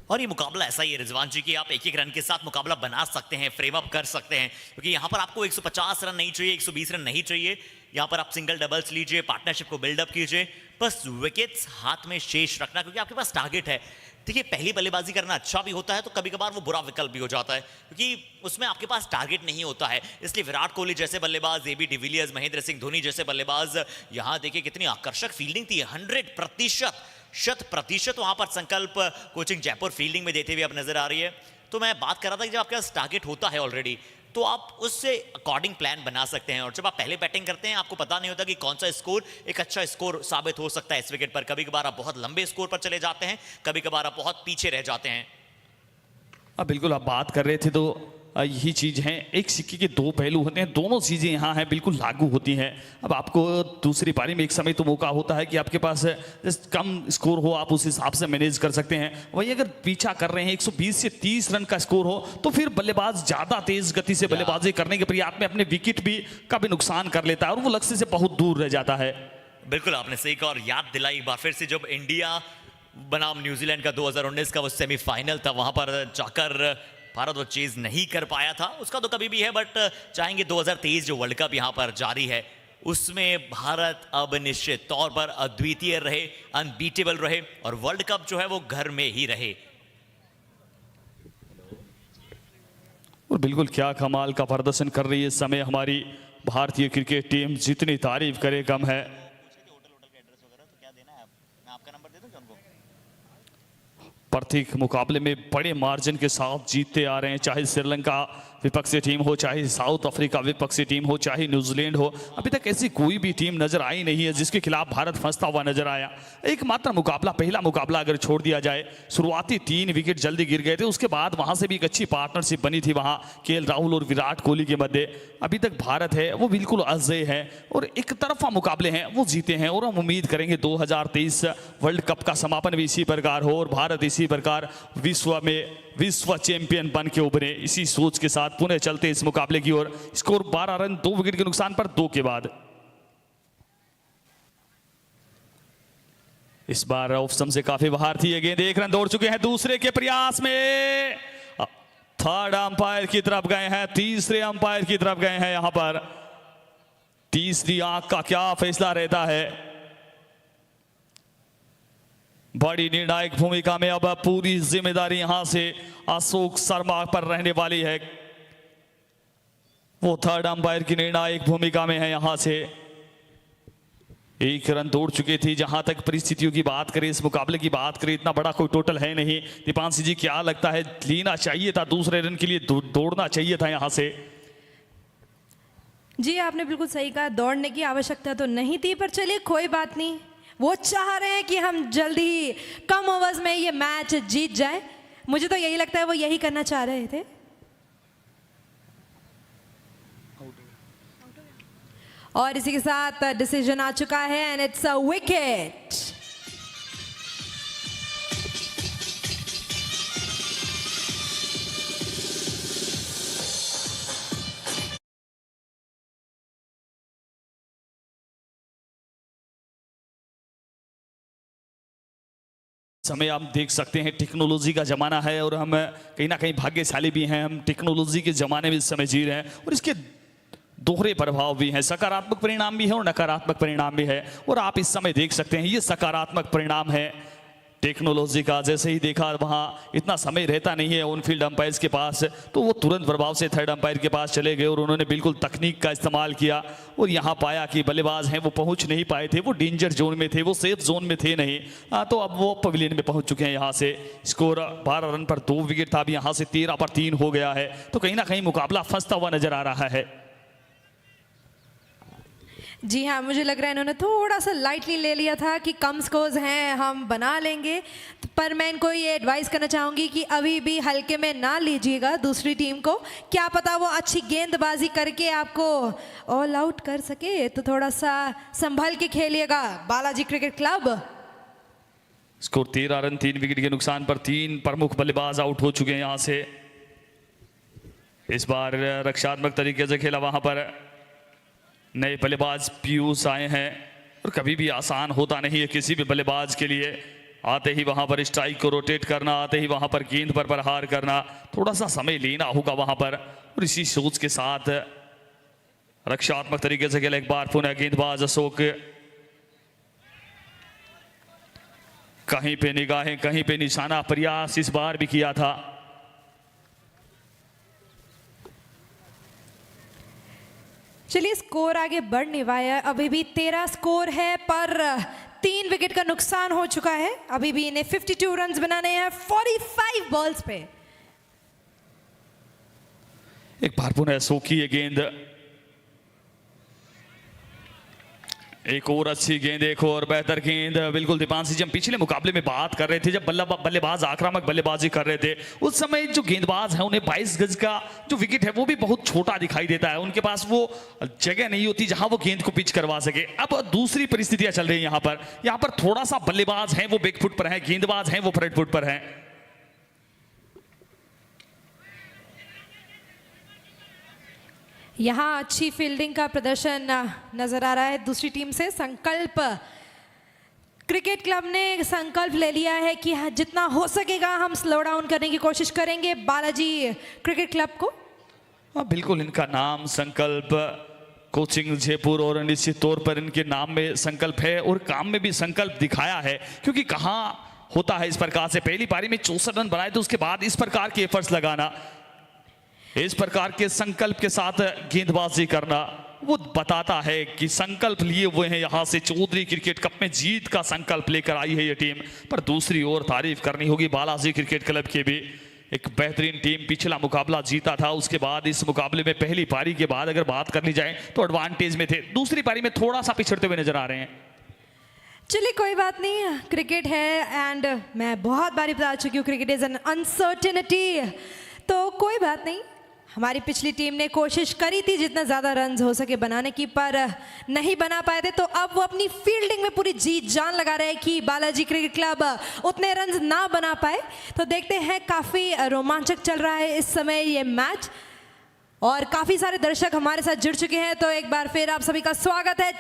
और ये मुकाबला ऐसा ही है रिजवान जी कि आप 1-1 रन के साथ मुकाबला बना सकते हैं, फ्रेम अप कर सकते हैं, क्योंकि यहां पर आपको 150 रन नहीं चाहिए, 120 रन नहीं चाहिए। यहां पर आप सिंगल डबल्स लीजिए, पार्टनरशिप को बिल्डअप कीजिए, बस विकेट्स हाथ में शेष रखना, क्योंकि आपके पास टारगेट है। देखिए, पहली बल्लेबाजी करना अच्छा भी होता है तो कभी कभार वो बुरा विकल्प भी हो जाता है, क्योंकि उसमें आपके पास टारगेट नहीं होता है। इसलिए विराट कोहली जैसे बल्लेबाज, एबी डिविलियर्स, महेंद्र सिंह धोनी जैसे बल्लेबाज, यहां देखिए कितनी आकर्षक फील्डिंग थी, 100% वहां पर संकल्प कोचिंग जयपुर फील्डिंग में देते हुए अब नजर आ रही है। तो मैं बात कर रहा था कि जब आपके पास टारगेट होता है ऑलरेडी तो आप उससे अकॉर्डिंग प्लान बना सकते हैं, और जब आप पहले बैटिंग करते हैं आपको पता नहीं होता कि कौन सा स्कोर एक अच्छा स्कोर साबित हो सकता है इस विकेट पर। कभी कभार आप बहुत लंबे स्कोर पर चले जाते हैं, कभी कभार आप बहुत पीछे रह जाते हैं। बिल्कुल आप बात कर रहे थे तो यही चीज है, एक सिक्के के 2 पहलू होते हैं, दोनों चीजें यहाँ हैं बिल्कुल लागू होती हैं। अब आपको दूसरी पारी में एक समय तो मौका होता है कि आपके पास कम स्कोर हो, आप उस हिसाब से मैनेज कर सकते हैं। वही अगर पीछा कर रहे हैं 120 से 30 रन का स्कोर हो तो फिर बल्लेबाज ज्यादा तेज गति से बल्लेबाजी करने के प्रयास में अपने विकेट भी का भी नुकसान कर लेता है और वो लक्ष्य से बहुत दूर रह जाता है। बिल्कुल आपने सही कहा, और याद दिलाई एक बार फिर से जब इंडिया बनाम न्यूजीलैंड का 2019 का वो सेमीफाइनल था, वहां पर जाकर भारत वो चीज नहीं कर पाया था, उसका तो कभी भी है, बट चाहेंगे 2023 जो वर्ल्ड कप यहां पर जारी है उसमें भारत अब निश्चित तौर पर अद्वितीय रहे, अनबीटेबल रहे, और वर्ल्ड कप जो है वो घर में ही रहे। और बिल्कुल क्या कमाल का प्रदर्शन कर रही है इस समय हमारी भारतीय क्रिकेट टीम, जितनी तारीफ करे कम है। प्रत्येक मुकाबले में बड़े मार्जिन के साथ जीतते आ रहे हैं, चाहे श्रीलंका विपक्षी टीम हो, चाहे साउथ अफ्रीका विपक्षी टीम हो, चाहे न्यूजीलैंड हो। अभी तक ऐसी कोई भी टीम नजर आई नहीं है जिसके खिलाफ भारत फंसता हुआ नजर आया। एकमात्र मुकाबला, पहला मुकाबला अगर छोड़ दिया जाए, शुरुआती 3 विकेट जल्दी गिर गए थे, उसके बाद वहां से भी एक अच्छी पार्टनरशिप बनी थी वहां केएल राहुल और विराट कोहली के मध्य। अभी तक भारत है वो बिल्कुल अजय है और एक तरफा मुकाबले हैं वो जीते हैं, और हम उम्मीद करेंगे 2023 वर्ल्ड कप का समापन भी इसी प्रकार हो और भारत इसी प्रकार विश्व चैंपियन बन के उभरे। इसी सोच के साथ पुनः चलते इस मुकाबले की ओर। स्कोर 12 रन 2 विकेट के नुकसान पर 2 के बाद। इस बार ऑफ स्टंप से काफी बाहर थी ये गेंद, 1 रन दौड़ चुके हैं दूसरे के प्रयास में। थर्ड अंपायर की तरफ गए हैं, तीसरे अंपायर की तरफ गए हैं। यहां पर तीसरी आंख का क्या फैसला रहता है। बड़ी निर्णायक भूमिका में अब पूरी जिम्मेदारी यहां से अशोक शर्मा पर रहने वाली है। वो थर्ड अंपायर की निर्णायक भूमिका में है। यहां से 1 रन दौड़ चुके थे। जहां तक परिस्थितियों की बात करें, इस मुकाबले की बात करें, इतना बड़ा कोई टोटल है नहीं। दीपांशी जी क्या लगता है, लेना चाहिए था दूसरे रन के लिए, दौड़ना चाहिए था यहां से? जी आपने बिल्कुल सही कहा, दौड़ने की आवश्यकता तो नहीं थी, पर चलिए कोई बात नहीं। वो चाह रहे हैं कि हम जल्दी ही कम ओवर्स में ये मैच जीत जाए। मुझे तो यही लगता है वो यही करना चाह रहे थे। और इसी के साथ डिसीजन आ चुका है एंड इट्स अ विकेट। समय आप देख सकते हैं टेक्नोलॉजी का जमाना है और हम कहीं ना कहीं भाग्यशाली भी हैं। हम टेक्नोलॉजी के जमाने में इस समय जी रहे हैं और इसके दोहरे प्रभाव भी हैं, सकारात्मक परिणाम भी है और नकारात्मक परिणाम भी है। और आप इस समय देख सकते हैं ये सकारात्मक परिणाम है। टेक्नोलॉजी का, जैसे ही देखा वहाँ इतना समय रहता नहीं है ऑन फील्ड अंपायर्स के पास, तो वो तुरंत प्रभाव से थर्ड अंपायर के पास चले गए और उन्होंने बिल्कुल तकनीक का इस्तेमाल किया और यहाँ पाया कि बल्लेबाज हैं वो पहुँच नहीं पाए थे, वो डेंजर जोन में थे, वो सेफ जोन में थे नहीं। तो अब वो पवेलियन में पहुँच चुके हैं। यहाँ से स्कोर 12 रन पर 2 विकेट था, अब यहाँ से 13 पर 3 हो गया है, तो कहीं ना कहीं मुकाबला फंसता हुआ नजर आ रहा है। जी हाँ, मुझे लग रहा है इन्होंने थोड़ा सा लाइटली ले लिया था कि कम स्कोर्स हैं, हम बना लेंगे, पर मैं इनको ये एडवाइस करना चाहूँगी कि अभी भी हल्के में ना लीजिएगा दूसरी टीम को, क्या पता वो अच्छी गेंदबाजी करके आपको ऑल आउट कर सके, तो थोड़ा सा संभल के खेलिएगा Balaji cricket club. Score 13 run 3 wicket के नुकसान पर 3 प्रमुख बल्लेबाज आउट हो चुके हैं। यहाँ से इस बार रक्षात्मक तरीके से खेला, वहां पर नए बल्लेबाज पीयूष आए हैं और कभी भी आसान होता नहीं है किसी भी बल्लेबाज के लिए। आते ही वहां पर स्ट्राइक को रोटेट करना, आते ही वहां पर गेंद पर प्रहार करना, थोड़ा सा समय लेना होगा वहां पर, और इसी सोच के साथ रक्षात्मक तरीके से खेला। एक बार पुनः गेंदबाज अशोक, कहीं पे निगाहें कहीं पे निशाना, प्रयास इस बार भी किया था। चलिए स्कोर आगे बढ़ नहीं पाया, अभी भी 13 स्कोर है पर 3 विकेट का नुकसान हो चुका है। अभी भी इन्हें 52 रन बनाने हैं 45 बॉल्स पे। एक बार पुनः अशोक की ये गेंद, एक और अच्छी गेंद, एक और बेहतर गेंद। बिल्कुल दीपांशी जी, हम पिछले मुकाबले में बात कर रहे थे जब बल्लेबाज आक्रामक बल्लेबाजी कर रहे थे, उस समय जो गेंदबाज है उन्हें 22 गज का जो विकेट है वो भी बहुत छोटा दिखाई देता है, उनके पास वो जगह नहीं होती जहां वो गेंद को पिच करवा सके। अब दूसरी परिस्थितियां चल रही है यहाँ पर थोड़ा सा बल्लेबाज हैं वो बैक फुट पर है, गेंदबाज हैं वो फ्रंट फुट पर है। यहाँ अच्छी फील्डिंग का प्रदर्शन नजर आ रहा है दूसरी टीम से। संकल्प क्रिकेट क्लब ने संकल्प ले लिया है कि जितना हो सकेगा हम स्लो डाउन करने की कोशिश करेंगे बालाजी क्रिकेट क्लब को। बिल्कुल, इनका नाम संकल्प कोचिंग जयपुर, और निश्चित तौर पर इनके नाम में संकल्प है और काम में भी संकल्प दिखाया है, क्योंकि कहाँ होता है इस प्रकार से पहली पारी में 64 रन बनाए तो उसके बाद इस प्रकार के एफर्ट्स लगाना, इस प्रकार के संकल्प के साथ गेंदबाजी करना, वो बताता है कि संकल्प लिए हुए हैं। यहाँ से चौधरी क्रिकेट कप में जीत का संकल्प लेकर आई है ये टीम। पर दूसरी ओर तारीफ करनी होगी बालाजी क्रिकेट क्लब की भी, एक बेहतरीन टीम, पिछला मुकाबला जीता था, उसके बाद इस मुकाबले में पहली पारी के बाद अगर बात करनी जाए तो एडवांटेज में थे, दूसरी पारी में थोड़ा सा पिछड़ते हुए नजर आ रहे हैं। चलिए कोई बात नहीं, क्रिकेट है एंड मैं बहुत बारी बता चुकी हूँ क्रिकेट इज एन अनसर्टेनिटी, तो कोई बात नहीं। हमारी पिछली टीम ने कोशिश करी थी जितना ज़्यादा रन हो सके बनाने की, पर नहीं बना पाए थे, तो अब वो अपनी फील्डिंग में पूरी जीत जान लगा रहे हैं कि बालाजी क्रिकेट क्लब उतने रन ना बना पाए। तो देखते हैं, काफ़ी रोमांचक चल रहा है इस समय ये मैच और काफ़ी सारे दर्शक हमारे साथ जुड़ चुके हैं। तो एक बार फिर आप सभी का स्वागत है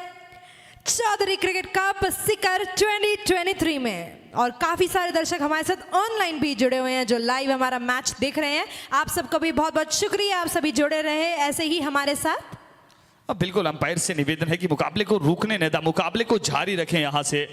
चौधरी क्रिकेट कप सीकर 2023 में, और काफ़ी सारे दर्शक हमारे साथ ऑनलाइन भी जुड़े हुए हैं जो लाइव हमारा मैच देख रहे हैं। आप सबका भी बहुत बहुत शुक्रिया, आप सभी जुड़े रहे ऐसे ही हमारे साथ। अब बिल्कुल अंपायर से निवेदन है कि मुकाबले को रुकने न दें, मुकाबले को जारी रखें। यहाँ से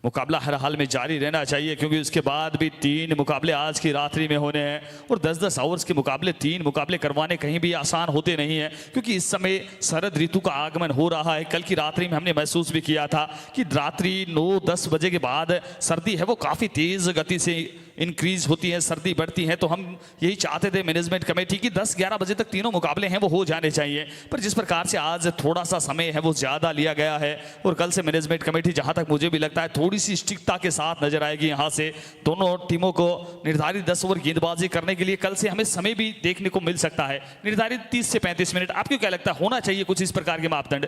मुकाबला हर हाल में जारी रहना चाहिए, क्योंकि उसके बाद भी 3 मुकाबले आज की रात्रि में होने हैं और 10-10 ओवर्स के मुकाबले 3 मुकाबले करवाने कहीं भी आसान होते नहीं हैं, क्योंकि इस समय शरद ऋतु का आगमन हो रहा है। कल की रात्रि में हमने महसूस भी किया था कि रात्रि 9-10 बजे के बाद सर्दी है वो काफ़ी तेज़ गति से इंक्रीज होती है, सर्दी बढ़ती है। तो हम यही चाहते थे मैनेजमेंट कमेटी की 10-11 बजे तक तीनों मुकाबले हैं वो हो जाने चाहिए, पर जिस प्रकार से आज थोड़ा सा समय है वो ज़्यादा लिया गया है और कल से मैनेजमेंट कमेटी जहां तक मुझे भी लगता है थोड़ी सी स्ट्रिक्टता के साथ नजर आएगी। यहाँ से दोनों टीमों को निर्धारित 10 ओवर गेंदबाजी करने के लिए कल से हमें समय भी देखने को मिल सकता है, निर्धारित 30 से 35 मिनट। आपको क्या लगता है, होना चाहिए कुछ इस प्रकार के मापदंड?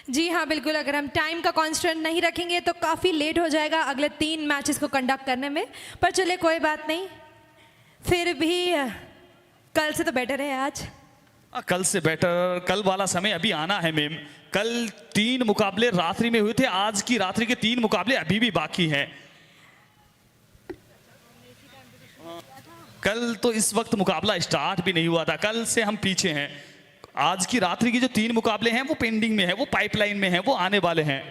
जी हाँ बिल्कुल, अगर हम टाइम का कांस्टेंट नहीं रखेंगे तो काफ़ी लेट हो जाएगा अगले 3 मैचेस को कंडक्ट करने में। पर चलिए कोई बात नहीं, फिर भी कल से तो बेटर है आज। कल से बेटर, कल वाला समय अभी आना है मैम। कल 3 मुकाबले रात्रि में हुए थे, आज की रात्रि के 3 मुकाबले अभी भी बाकी हैं। कल तो इस वक्त मुकाबला स्टार्ट भी नहीं हुआ था, कल से हम पीछे हैं। आज की रात्रि के जो 3 मुकाबले हैं वो पेंडिंग में है, वो पाइपलाइन में है, वो आने वाले हैं।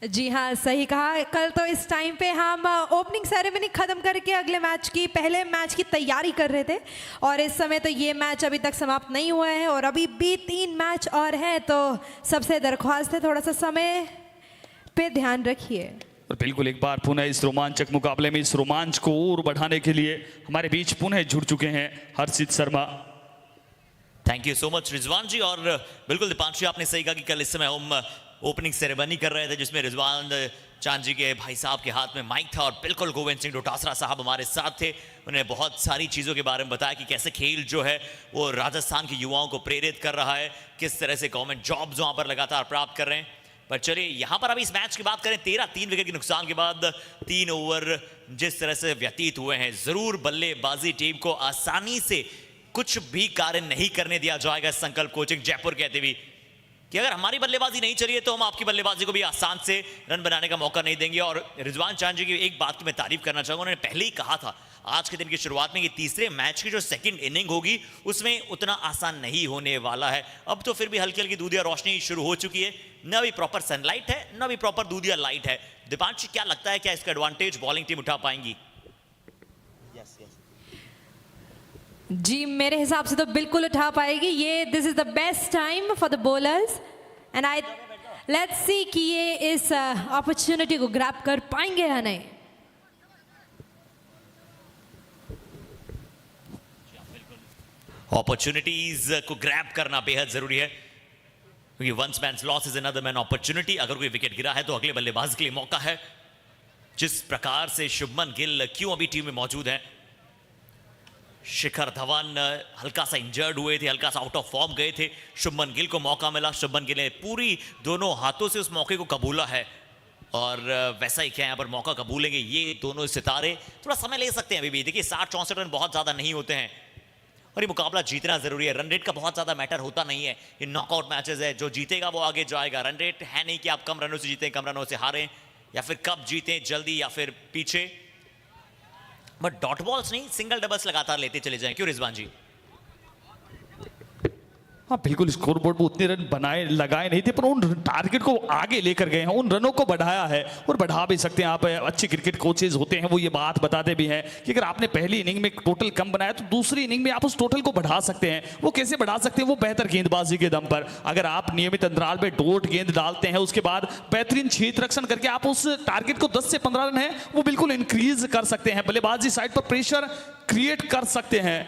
जी हाँ, सही कहा। कल तो इस टाइम पे हम ओपनिंग सेरेमनी ख़त्म करके अगले मैच की, पहले मैच की तैयारी कर रहे थे, और इस समय तो ये मैच अभी तक समाप्त नहीं हुआ है और अभी भी 3 मैच और हैं। तो सबसे दरख्वास्त है थोड़ा सा समय पे ध्यान रखिए। और बिल्कुल एक बार पुनः इस रोमांचक मुकाबले में इस रोमांच को और बढ़ाने के लिए हमारे बीच पुनः जुड़ चुके हैं Harshit Sharma. Thank you so much Rizwan ji. और बिल्कुल दीपांशु, आपने सही कहा कि कल इस समय हम ओपनिंग सेरेमनी कर रहे थे, जिसमें रिजवान चांद जी के भाई साहब के हाथ में माइक था और बिल्कुल गोविंद सिंह डोटासरा साहब हमारे साथ थे। उन्होंने बहुत सारी चीज़ों के बारे में बताया कि कैसे खेल जो है वो राजस्थान के युवाओं को प्रेरित कर रहा है, किस तरह से गवर्नमेंट जॉब्स वहाँ पर लगातार प्राप्त कर रहे हैं। पर चलिए यहाँ पर अभी इस मैच की बात करें, 3 विकेट के नुकसान के बाद 3 ओवर जिस तरह से व्यतीत हुए हैं, जरूर बल्लेबाजी टीम को आसानी से कुछ भी कार्य नहीं करने दिया जाएगा। संकल्प कोचिंग जयपुर कहते भी कि अगर हमारी बल्लेबाजी नहीं चली है तो हम आपकी बल्लेबाजी को भी आसान से रन बनाने का मौका नहीं देंगे। और रिजवान चांद जी की एक बात की मैं तारीफ करना चाहूंगा, उन्होंने पहले ही कहा था आज के दिन की शुरुआत में कि तीसरे मैच की जो सेकंड इनिंग होगी उसमें उतना आसान नहीं होने वाला है। अब तो फिर भी हल्की हल्की दूधिया रोशनी शुरू हो चुकी है, न भी प्रॉपर सनलाइट है न भी प्रॉपर दूधिया लाइट है। दीपांशु, क्या लगता है क्या इसका एडवांटेज बॉलिंग टीम उठा पाएंगी? जी, मेरे हिसाब से तो बिल्कुल उठा पाएगी ये। This is the best time for the bowlers and I let's see कि ये इस अपॉर्चुनिटी को ग्रैब कर पाएंगे या नहीं। अपॉर्चुनिटीज को ग्रैब करना बेहद जरूरी है, क्योंकि once man loss is another man opportunity. अगर कोई विकेट गिरा है तो अगले बल्लेबाज के लिए मौका है। जिस प्रकार से शुभमन गिल क्यों अभी टीम में मौजूद है, शिखर धवन हल्का सा इंजर्ड हुए थे, हल्का सा आउट ऑफ फॉर्म गए थे, शुभमन गिल को मौका मिला, शुभमन गिल ने पूरी दोनों हाथों से उस मौके को कबूला है। और वैसा ही क्या यहाँ पर मौका कबूलेंगे ये दोनों सितारे? थोड़ा समय ले सकते हैं अभी भी। देखिए 60-64 रन बहुत ज़्यादा नहीं होते हैं और ये मुकाबला जीतना जरूरी है। रन रेट का बहुत ज़्यादा मैटर होता नहीं है, ये नॉकआउट मैचेस है, जो जीतेगा वो आगे जाएगा। रन रेट है नहीं कि आप कम रनों से जीतें, कम रनों से हारें, या फिर कब जीतें जल्दी या फिर पीछे। बट डॉट बॉल्स नहीं, सिंगल डबल्स लगातार लेते चले जाएं। क्यों रिजवान जी? हाँ बिल्कुल, स्कोर बोर्ड पर उतने रन लगाए नहीं थे, पर उन टारगेट को आगे लेकर गए हैं, उन रनों को बढ़ाया है और बढ़ा भी सकते हैं आप। अच्छे क्रिकेट कोचेज होते हैं वो ये बात बताते भी हैं कि अगर आपने पहली इनिंग में टोटल कम बनाया तो दूसरी इनिंग में आप उस टोटल को बढ़ा सकते हैं। वो कैसे बढ़ा सकते हैं? वो बेहतर गेंदबाजी के दम पर। अगर आप नियमित अंतराल में डॉट गेंद डालते हैं, उसके बाद बेहतरीन क्षेत्ररक्षण करके आप उस टारगेट को 10 से 15 रन है वो बिल्कुल इंक्रीज कर सकते हैं, बल्लेबाजी साइड पर प्रेशर क्रिएट कर सकते हैं।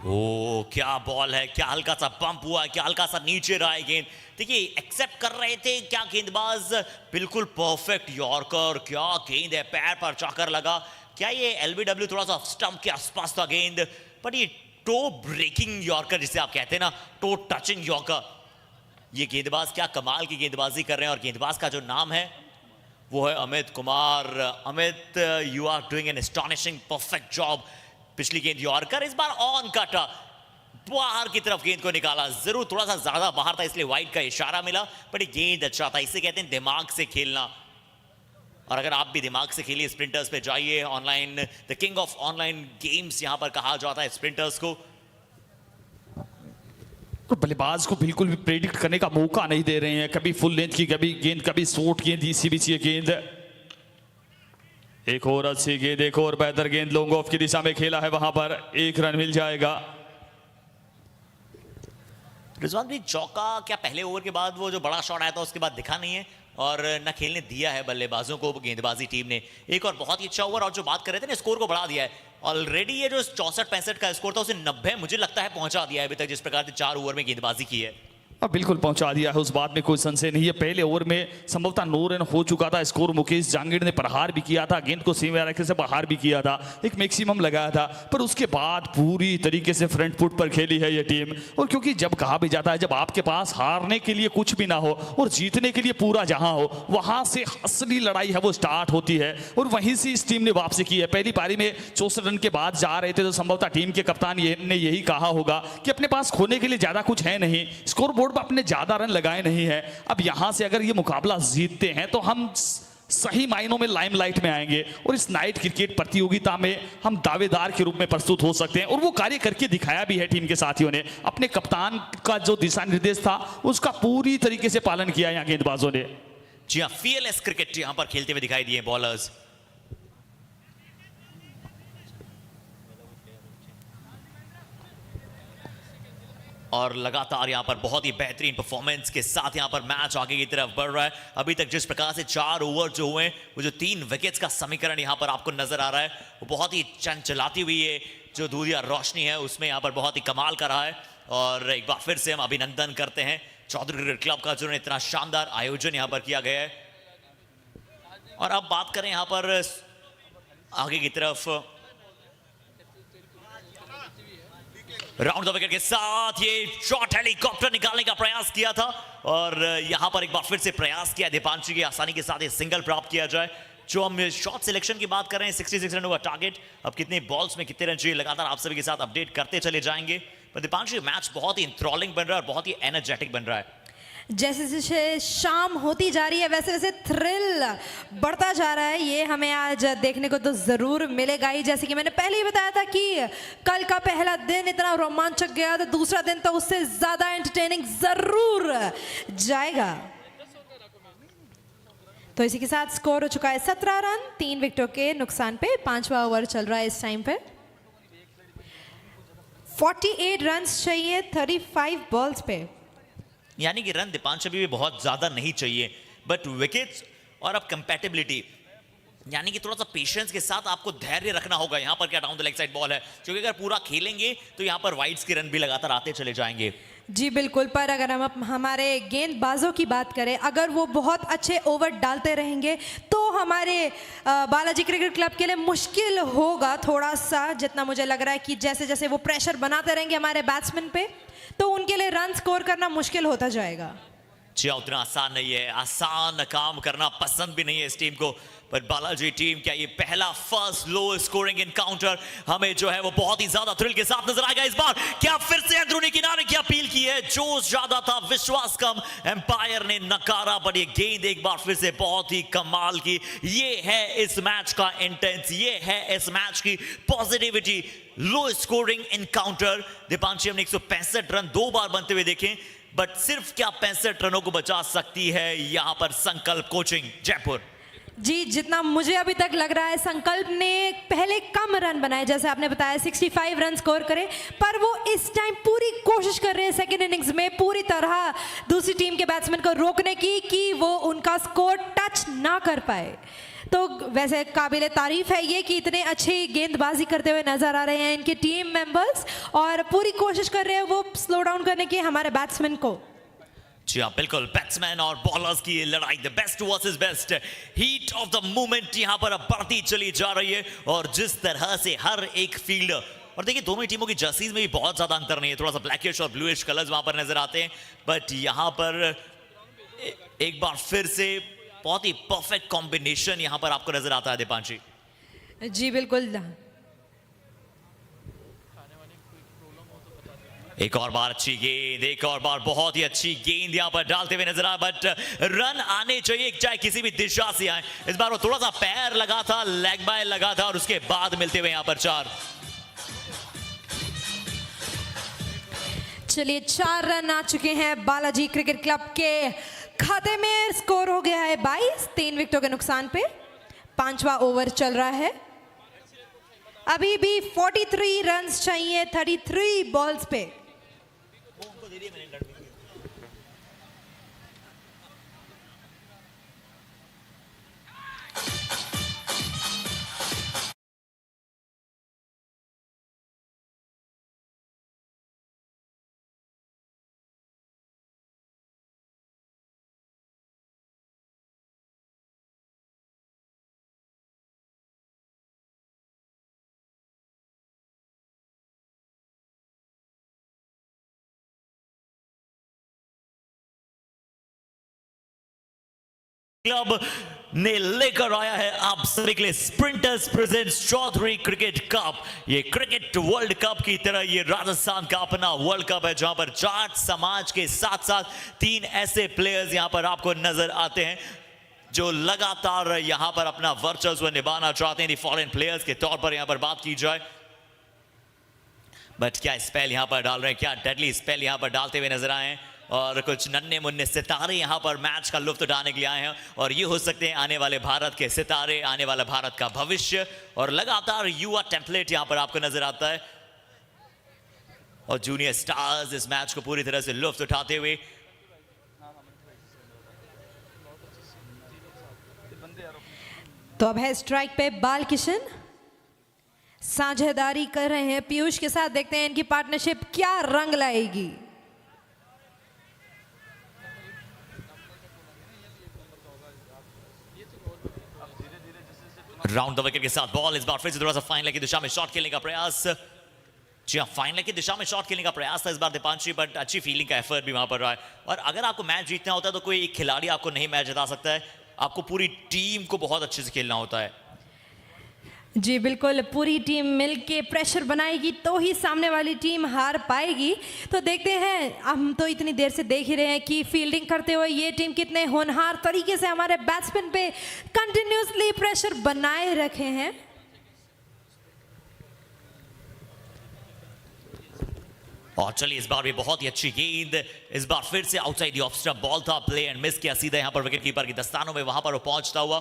ओ क्या बॉल है, क्या हल्का सा पंप हुआ है, क्या हल्का सा नीचे रहा है गेंद। देखिए एक्सेप्ट कर रहे थे क्या गेंदबाज, बिल्कुल परफेक्ट यॉर्कर, क्या गेंद है, पैर पर जाकर लगा। क्या ये एलबीडब्ल्यू थोड़ा सा स्टंप के आसपास था गेंद, पर ये टो ब्रेकिंग यॉर्कर जिसे आप कहते हैं ना, टो टचिंग यॉर्कर, ये गेंदबाज क्या कमाल की गेंदबाजी कर रहे हैं। और गेंदबाज का जो नाम है वो है Amit Kumar. Amit, you are doing an astonishing perfect job. पिछली गेंद यॉर्कर, इस बार ऑन कटा, बाहर की तरफ गेंद को निकाला। जरूर थोड़ा सा ज्यादा बाहर था इसलिए वाइड का इशारा मिला, पर गेंद अच्छा था। इसे कहते हैं दिमाग से खेलना। और अगर आप भी दिमाग से खेलिए, स्प्रिंटर्स पे जाइए, online the king of online games यहां पर कहा जाता है स्प्रिंटर्स को। तो बल्लेबाज को बिल्कुल भी प्रेडिक्ट करने का मौका नहीं दे रहे हैं, कभी फुल लेंथ की कभी गेंद, कभी शॉर्ट गेंद, इसी बीच ये गेंद। एक और अच्छी गेंद, एक और बेहतर गेंद लॉन्ग ऑफ की दिशा में खेला है, वहां पर 1 रन मिल जाएगा। रिजवान भाई, चौका क्या पहले ओवर के बाद वो जो बड़ा शॉट आया था उसके बाद दिखा नहीं है और न खेलने दिया है बल्लेबाजों को गेंदबाजी टीम ने। एक और बहुत ही अच्छा ओवर, और जो बात कर रहे थे ना, स्कोर को बढ़ा दिया है ऑलरेडी। ये जो 64-65 का स्कोर था उसे 90 मुझे लगता है पहुंचा दिया है अभी तक, जिस प्रकार से 4 ओवर में गेंदबाजी की है। अब बिल्कुल पहुंचा दिया है, उस बात में कोई संशय नहीं है। पहले ओवर में संभवतः 9 रन हो चुका था स्कोर। मुकेश जांगीड़ ने प्रहार भी किया था, गेंद को सीमा रेखा से बाहर भी किया था, एक मैक्सिमम लगाया था, पर उसके बाद पूरी तरीके से फ्रंट फुट पर खेली है ये टीम। और क्योंकि जब कहा भी जाता है, जब आपके पास हारने के लिए कुछ भी ना हो और जीतने के लिए पूरा जहां हो, वहां से असली लड़ाई है वो स्टार्ट होती है। और वहीं से इस टीम ने वापसी की है। पहली पारी में 64 रन के बाद जा रहे थे तो संभवतः टीम के कप्तान ने यही कहा होगा कि अपने पास खोने के लिए ज्यादा कुछ है नहीं, स्कोर बोर्ड पर अपने ज्यादा रन लगाए नहीं है। अब यहां से अगर ये मुकाबला जीतते हैं तो हम सही मायनों में लाइमलाइट में आएंगे और इस नाइट क्रिकेट प्रतियोगिता में हम दावेदार के रूप में प्रस्तुत हो सकते हैं। और वो कार्य करके दिखाया भी है टीम के साथियों ने। अपने कप्तान का जो दिशा निर्देश था उसका पूरी तरीके से पालन किया यहाँ गेंदबाजों ने। जी हाँ, फीयरलेस क्रिकेट यहां पर खेलते हुए दिखाई दिए बॉलर्स। और लगातार यहां पर बहुत ही बेहतरीन परफॉर्मेंस के साथ यहां पर मैच आगे की तरफ बढ़ रहा है। अभी तक जिस प्रकार से 4 ओवर जो हुए, वो जो 3 विकेट्स का समीकरण यहां पर आपको नजर आ रहा है, वो बहुत ही चंचलाती हुई है जो दूधिया रोशनी है उसमें यहां पर बहुत ही कमाल का रहा है। और एक बार फिर से हम अभिनंदन करते हैं चौधरी क्रिकेट क्लब का, जिन्होंने इतना शानदार आयोजन यहां पर किया गया है। और अब बात करें यहां पर आगे की तरफ, राउंड द विकेट के साथ ये शॉट हेलीकॉप्टर निकालने का प्रयास किया था और यहां पर एक बार फिर से प्रयास किया दीपांशु की आसानी के साथ ये सिंगल प्राप्त किया जाए। जो हम शॉट सिलेक्शन की बात कर रहे हैं, 66 रन हुआ टारगेट। अब कितने बॉल्स में कितने रन चाहिए लगातार आप सभी के साथ अपडेट करते चले जाएंगे। पर दीपांशु मैच बहुत ही इंथ्रॉलिंग बन रहा है और बहुत ही एनर्जेटिक बन रहा है। जैसे जैसे शाम होती जा रही है वैसे वैसे थ्रिल बढ़ता जा रहा है। ये हमें आज देखने को तो ज़रूर मिलेगा ही। जैसे कि मैंने पहले ही बताया था कि कल का पहला दिन इतना रोमांचक गया, तो दूसरा दिन तो उससे ज़्यादा एंटरटेनिंग ज़रूर जाएगा। तो इसी के साथ स्कोर हो चुका है 17 रन 3 विकेटों के नुकसान पे। 5वां ओवर चल रहा है इस टाइम पे। 48 रन चाहिए 35 बॉल्स पे, यानी कि रन दीपांशु भी बहुत ज्यादा नहीं चाहिए, बट विकेट्स और अब कंपैटिबिलिटी, यानी कि थोड़ा सा पेशेंस के साथ आपको धैर्य रखना होगा। यहां पर क्या down the leg side ball है, क्योंकि अगर पूरा खेलेंगे तो यहां पर वाइड्स के रन भी लगातार आते चले जाएंगे। जी बिल्कुल। पर अगर हम हमारे गेंदबाजों की बात करें, अगर वो बहुत अच्छे ओवर डालते रहेंगे तो हमारे बालाजी क्रिकेट क्लब के लिए मुश्किल होगा थोड़ा सा। जितना मुझे लग रहा है कि जैसे जैसे वो प्रेशर बनाते रहेंगे हमारे बैट्समैन पे, तो उनके लिए रन स्कोर करना मुश्किल होता जाएगा। जी उतना आसान नहीं है, आसान काम करना पसंद भी नहीं है इस टीम को। पर बालाजी टीम क्या ये पहला फर्स्ट लो स्कोरिंग इनकाउंटर हमें जो है वो बहुत ही ज्यादा थ्रिल के साथ नजर आएगा इस बार। क्या फिर से अंदरूनी किनारे की अपील की है, जोश ज्यादा था विश्वास कम, एम्पायर ने नकारा, बट ये गेंद एक बार फिर से बहुत ही कमाल की। ये है इस मैच का इंटेंस, ये है इस मैच की positivity. Low scoring encounter, Deepanshu हमने 165 रन 2 बार बनते हुए देखे, बट सिर्फ क्या 65 रनों को बचा सकती है यहां पर संकल्प कोचिंग जयपुर। जी जितना मुझे अभी तक लग रहा है संकल्प ने पहले कम रन बनाए, जैसे आपने बताया 65 रन स्कोर करे, पर वो इस टाइम पूरी कोशिश कर रहे हैं सेकेंड इनिंग्स में पूरी तरह दूसरी टीम के बैट्समैन को रोकने की कि वो उनका स्कोर टच ना कर पाए। तो वैसे काबिले तारीफ है ये कि इतने अच्छी गेंदबाजी करते हुए नजर आ रहे हैं इनके टीम मेंबर्स, और पूरी कोशिश कर रहे हैं वो स्लो डाउन करने की हमारे बैट्समैन को। जी हाँ बिल्कुल, बैट्समैन और बॉलर्स की लड़ाई, the best versus best, heat of the moment यहां पर अब बढ़ती चली जा रही है। और जिस तरह से हर एक फील्डर, और देखिए दोनों टीमों की जर्सीज में भी बहुत ज्यादा अंतर नहीं है, थोड़ा सा ब्लैकिश और ब्लूइश कलर्स वहां पर नजर आते हैं, बट यहां पर एक बार फिर से बहुत ही परफेक्ट कॉम्बिनेशन यहां पर आपको नजर आता है दीपांशी। जी बिल्कुल। एक और बार अच्छी गेंद, एक और बार बहुत ही अच्छी गेंद यहां पर डालते हुए नजर आया, बट रन आने चाहिए चाहे किसी भी दिशा से आए। इस बार वो थोड़ा सा पैर लगा था, लेग बाय लगा था, और उसके बाद मिलते हुए यहां पर 4। चलिए 4 रन आ चुके हैं बालाजी क्रिकेट क्लब के खाते में। स्कोर हो गया है 22 3 विकेटों के नुकसान पे। 5वां ओवर चल रहा है। अभी भी 43 रन चाहिए 33 बॉल्स पे। क्लब ने लेकर आया है आप सभी के लिए sprinters presents Chaudhary cricket cup. ये क्रिकेट वर्ल्ड कप की तरह ये राजस्थान का अपना वर्ल्ड कप है, जहां पर जाट समाज के साथ साथ 3 ऐसे प्लेयर्स यहां पर आपको नजर आते हैं जो लगातार यहां पर अपना वर्चस्व निभाना चाहते हैं। फॉरेन प्लेयर्स के तौर पर यहां पर बात की जाए, बट क्या स्पेल यहां पर डाल रहे हैं, क्या डेडली स्पेल यहां पर डालते हुए नजर आए हैं। और कुछ नन्हे मुन्ने सितारे यहाँ पर मैच का लुत्फ उठाने के लिए आए हैं और ये हो सकते हैं आने वाले भारत के सितारे, आने वाला भारत का भविष्य। और लगातार युवा टेम्पलेट यहाँ पर आपको नजर आता है और जूनियर स्टार्स इस मैच को पूरी तरह से लुत्फ उठाते हुए। तो अब है स्ट्राइक पे बाल किशन, साझेदारी कर रहे हैं पीयूष के साथ। देखते हैं इनकी पार्टनरशिप क्या रंग लाएगी। राउंड द विकेट के साथ बॉल इस बार फिर से थोड़ा सा फाइन लाइन की दिशा में शॉट खेलने का प्रयास। जी हाँ, फाइन लाइन की दिशा में शॉट खेलने का प्रयास था इस बार दीपांशी, बट अच्छी फील्डिंग का एफर्ट भी वहां पर रहा है। और अगर आपको मैच जीतना होता है तो कोई एक खिलाड़ी आपको नहीं मैच जिता सकता है, आपको पूरी टीम को बहुत अच्छे से खेलना होता है। जी बिल्कुल, पूरी टीम मिलके प्रेशर बनाएगी तो ही सामने वाली टीम हार पाएगी। तो देखते हैं, हम तो इतनी देर से देख ही रहे हैं कि फील्डिंग करते हुए ये टीम कितने होनहार तरीके से हमारे बैट्समैन पे कंटिन्यूसली प्रेशर बनाए रखे हैं। और चलिए इस बार भी बहुत ही अच्छी गेंद, इस बार फिर से outside the off stump ball था, प्ले एंड मिस किया सीधा यहाँ पर विकेट कीपर की दस्तानों में, वहां पर वो पहुंचता हुआ।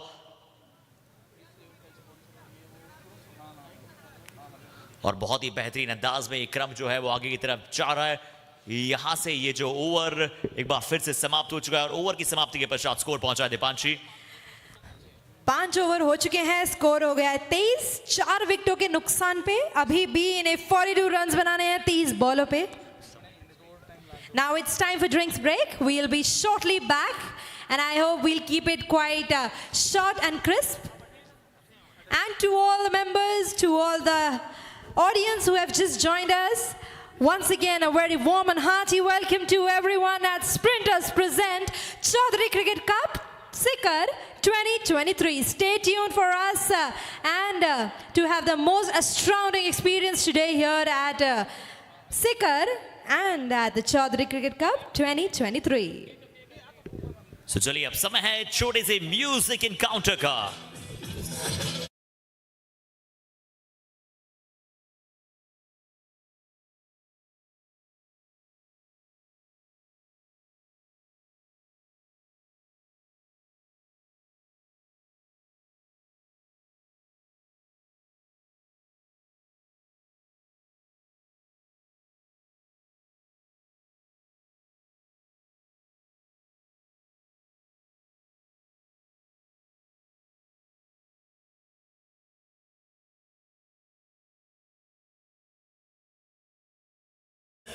और बहुत ही बेहतरीन अंदाज में ये क्रम जो है वो आगे की तरफ जा रहा है। यहां से ये जो ओवर एक बार फिर से समाप्त हो चुका है और ओवर की समाप्ति के पश्चात स्कोर पहुंचा है दीपांशी। 5 ओवर हो चुके हैं, स्कोर हो गया है 23, 4 विकेटों के नुकसान पे। अभी भी इन्हें 42 रन्स बनाने हैं 30 बॉलों पे। Now it's time for drinks break. We'll be shortly back and I hope we'll keep it quite short and crisp. And to all the members, to all the audience who have just joined us, once again a very warm and hearty welcome to everyone at Sprinters present Chaudhary Cricket Cup Sikar 2023. Stay tuned for us and to have the most astounding experience today here at Sikar and at the Chaudhary Cricket Cup 2023. So चलिए अब समय है छोटे से music encounter का।